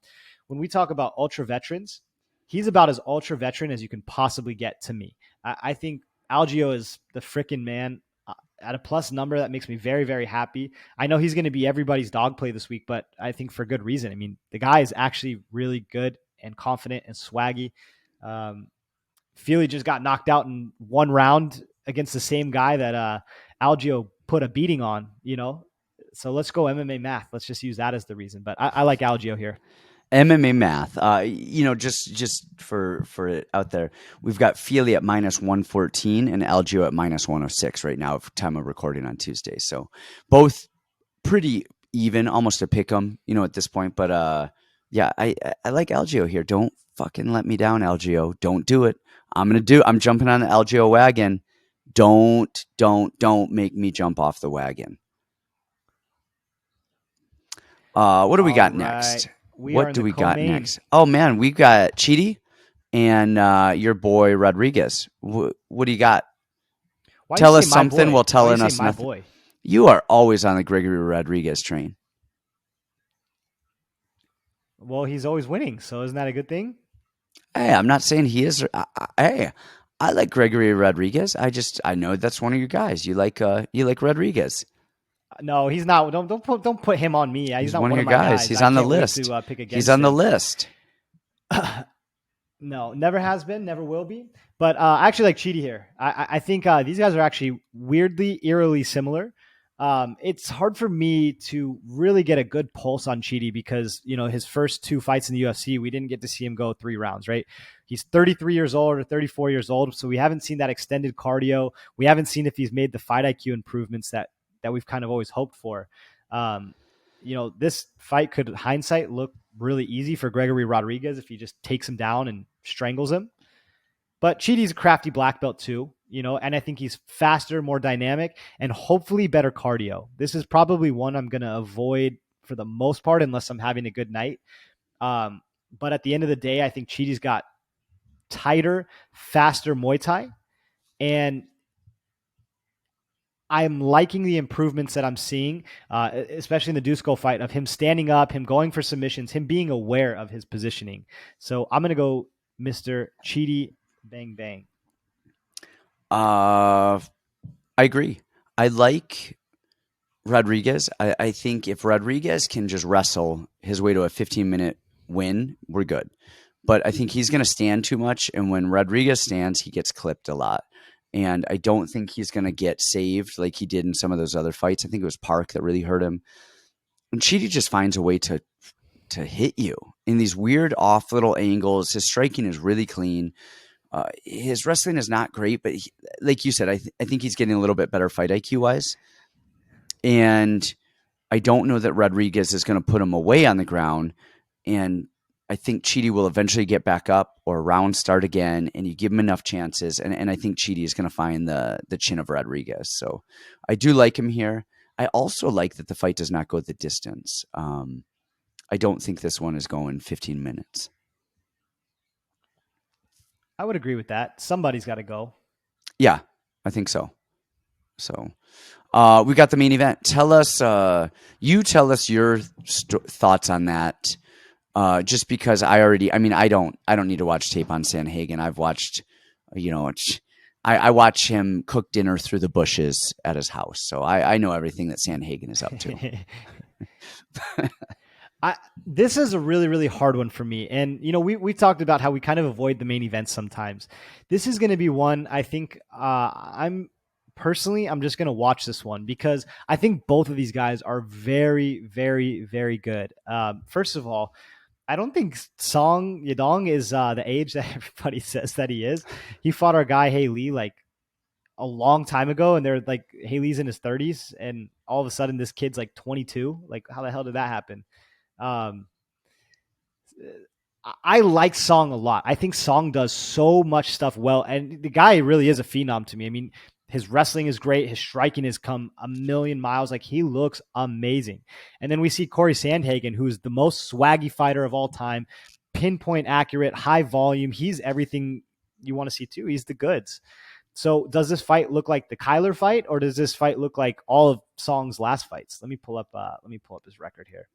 Speaker 2: we talk about ultra veterans, he's about as ultra veteran as you can possibly get to me. I think Algeo is the freaking man. At a plus number, that makes me very, very happy. I know he's going to be everybody's dog play this week, but I think for good reason. I mean, the guy is actually really good and confident and swaggy. Feely just got knocked out in one round against the same guy that Algeo put a beating on, So let's go MMA math. Let's just use that as the reason. But I like Algeo here.
Speaker 1: MMA math. Just for it out there, we've got Feely at -114 and Algeo at -106 right now, of time of recording on Tuesday. So both pretty even, almost a pick 'em, at this point. But yeah, I like Algeo here. Don't fucking let me down, Algeo. Don't do it. I'm jumping on the Algeo wagon. Don't make me jump off the wagon. What do we got next? What do we got next? Oh man, we got Chidi and your boy Rodriguez. What do you got? Tell us something while telling us nothing. You are always on the Gregory Rodriguez train.
Speaker 2: Well, he's always winning, so isn't that a good thing?
Speaker 1: Hey, I'm not saying he is. Hey, I like Gregory Rodriguez. I know that's one of your guys. You like Rodriguez.
Speaker 2: No, he's not. Don't put him on me. He's not
Speaker 1: one of your guys. He's on the list. He's on the list.
Speaker 2: No, never has been, never will be. But I actually like Chidi here. I think these guys are actually weirdly, eerily similar. It's hard for me to really get a good pulse on Chidi because, his first 2 fights in the UFC, we didn't get to see him go 3 rounds, right? He's 33 years old or 34 years old, so we haven't seen that extended cardio. We haven't seen if he's made the fight IQ improvements that we've kind of always hoped for. This fight could, hindsight, look really easy for Gregory Rodriguez if he just takes him down and strangles him. But Chidi's a crafty black belt too, and I think he's faster, more dynamic, and hopefully better cardio. This is probably one I'm going to avoid for the most part unless I'm having a good night. But at the end of the day, I think Chidi's got tighter, faster Muay Thai. And I'm liking the improvements that I'm seeing, especially in the Dusko fight, of him standing up, him going for submissions, him being aware of his positioning. So I'm going to go Mr. Chidi Bang Bang.
Speaker 1: I agree. I like Rodriguez. I think if Rodriguez can just wrestle his way to a 15-minute win, we're good. But I think he's going to stand too much. And when Rodriguez stands, he gets clipped a lot. And I don't think he's going to get saved like he did in some of those other fights. I think it was Park that really hurt him. And Chidi just finds a way to hit you in these weird off little angles. His striking is really clean. His wrestling is not great, but like you said, I think he's getting a little bit better fight IQ wise. And I don't know that Rodriguez is going to put him away on the ground. And I think Chidi will eventually get back up or round start again, and you give him enough chances. And I think Chidi is going to find the chin of Rodriguez. So I do like him here. I also like that the fight does not go the distance. I don't think this one is going 15 minutes.
Speaker 2: I would agree with that. Somebody's got to go.
Speaker 1: Yeah, I think so. So we got the main event. Tell us your thoughts on that. Just because I don't need to watch tape on Sandhagen. I've watched, I watch him cook dinner through the bushes at his house. So I know everything that Sandhagen is up to.
Speaker 2: This is a really, really hard one for me. And, we talked about how we kind of avoid the main events sometimes. This is going to be one I think I'm just going to watch this one because I think both of these guys are very, very, very good. First of all, I don't think Yadong is the age that everybody says that he is. He fought our guy, Hey Lee, like a long time ago, and they're like, Hey Lee's in his 30s, and all of a sudden this kid's like 22. Like, how the hell did that happen? I like Song a lot. I think Song does so much stuff well, and the guy really is a phenom to me. I mean, his wrestling is great. His striking has come a million miles. Like, he looks amazing. And then we see CORY Sandhagen, who's the most swaggy fighter of all time, pinpoint accurate, high volume. He's everything you want to see too. He's the goods. So does this fight look like the Kyler fight, or does this fight look like all of Song's last fights? Let me pull up his record here.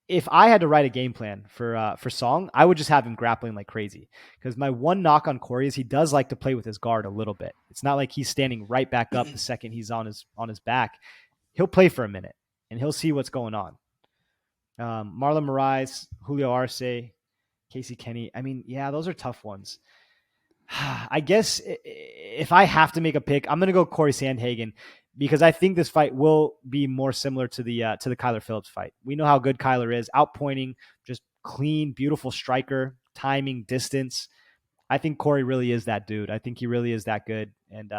Speaker 2: If I had to write a game plan for Song, I would just have him grappling like crazy. Because my one knock on CORY is he does like to play with his guard a little bit. It's not like he's standing right back up the second he's on his back. He'll play for a minute and he'll see what's going on. Marlon Moraes, Julio Arce, Casey Kenny. I mean, yeah, those are tough ones. I guess if I have to make a pick, I'm going to go CORY Sandhagen, because I think this fight will be more similar to the Kyler Phillips fight. We know how good Kyler is, outpointing, just clean, beautiful striker, timing, distance. I think CORY really is that dude. I think he really is that good, and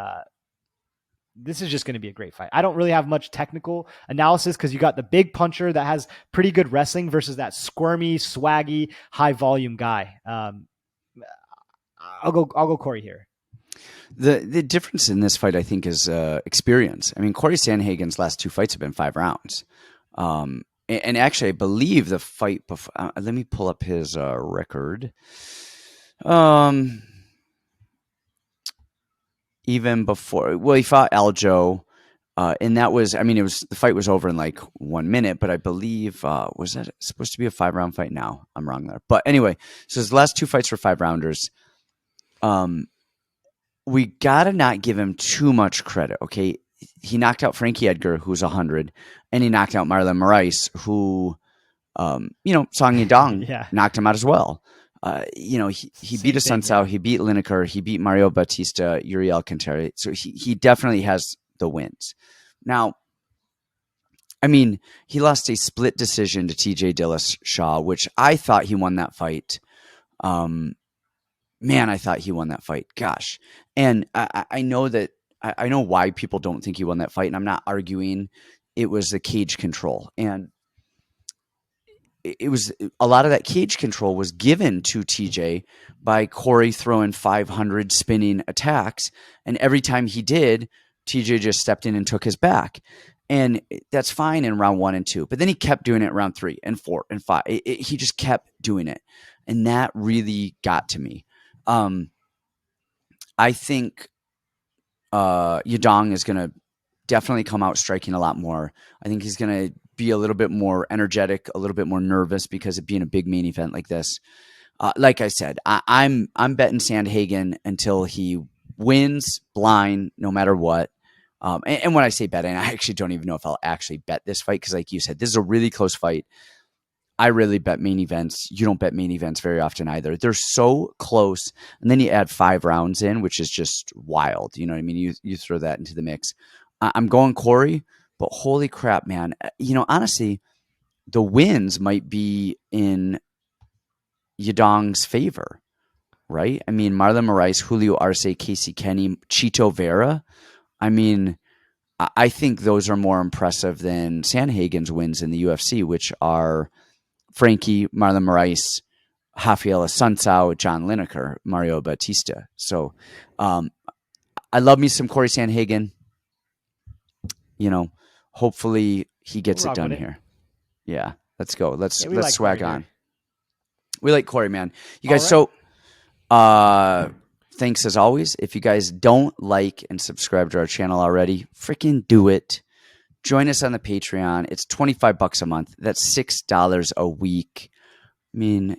Speaker 2: this is just going to be a great fight. I don't really have much technical analysis because you got the big puncher that has pretty good wrestling versus that squirmy, swaggy, high volume guy. I'll go CORY here.
Speaker 1: The difference in this fight, I think, is experience. I mean, CORY Sandhagen's last two fights have been 5 rounds. And actually, I believe the fight before... let me pull up his record. Even before... Well, he fought Aljo. And that was... I mean, the fight was over in like 1 minute, but I believe... was that supposed to be a 5-round fight? No, I'm wrong there. But anyway, so his last 2 fights were 5-rounders. We gotta not give him too much credit, okay? He knocked out Frankie Edgar, who's 100, and he knocked out Marlon Moraes, who, Song Yadong knocked him out as well. He beat Asuncao, he beat Lineker, he beat Mario Bautista, Yuri Alcantara. So he definitely has the wins. Now, I mean, he lost a split decision to TJ Dillashaw, which I thought he won that fight. Man, I thought he won that fight. Gosh. And I know that I know why people don't think he won that fight, and I'm not arguing. It was the cage control. And it was a lot of that cage control was given to TJ by CORY throwing 500 spinning attacks. And every time he did, TJ just stepped in and took his back. And that's fine in round 1 and 2. But then he kept doing it round 3 and 4 and 5. He just kept doing it. And that really got to me. I think Yadong is going to definitely come out striking a lot more. I think he's going to be a little bit more energetic, a little bit more nervous because of being a big main event like this. Like I said, I'm betting Sandhagen until he wins blind, no matter what. And when I say betting, I actually don't even know if I'll actually bet this fight because, like you said, this is a really close fight. I really bet main events. You don't bet main events very often either. They're so close, and then you add 5 rounds in, which is just wild. You know what I mean? You throw that into the mix. I'm going Corey, but holy crap, man! Honestly, the wins might be in Yadong's favor, right? I mean, Marlon Moraes, Julio Arce, Casey Kenny, Chito Vera. I mean, I think those are more impressive than Sandhagen's wins in the UFC, which are Frankie, Marlon Moraes, Rafael Assunção, John Lineker, Mario Bautista. So I love me some Cory Sandhagen. Hopefully he gets it done here. Yeah, let's go. Let's swag on. We like Cory, man. You guys, right. So thanks as always. If you guys don't like and subscribe to our channel already, freaking do it. Join us on the Patreon. It's $25 a month. That's $6 a week. I mean,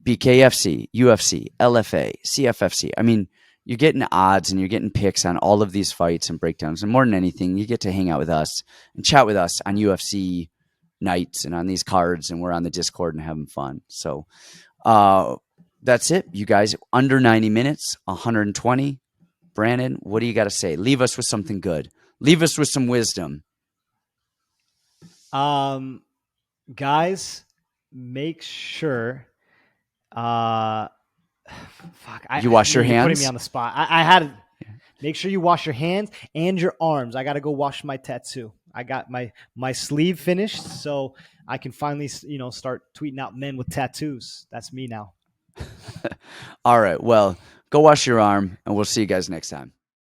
Speaker 1: BKFC, UFC, LFA, CFFC. I mean, you're getting odds and you're getting picks on all of these fights and breakdowns. And more than anything, you get to hang out with us and chat with us on UFC nights and on these cards. And we're on the Discord and having fun. So that's it. You guys, under 90 minutes, 120. Brandon, what do you got to say? Leave us with something good. Leave us with some wisdom.
Speaker 2: Guys, make sure
Speaker 1: you wash your hands.
Speaker 2: You're putting me on the spot. I had to make sure you wash your hands and your arms. I got to go wash my tattoo. I got my sleeve finished, so I can finally start tweeting out men with tattoos. That's me now.
Speaker 1: All right. Well, go wash your arm, and we'll see you guys next time.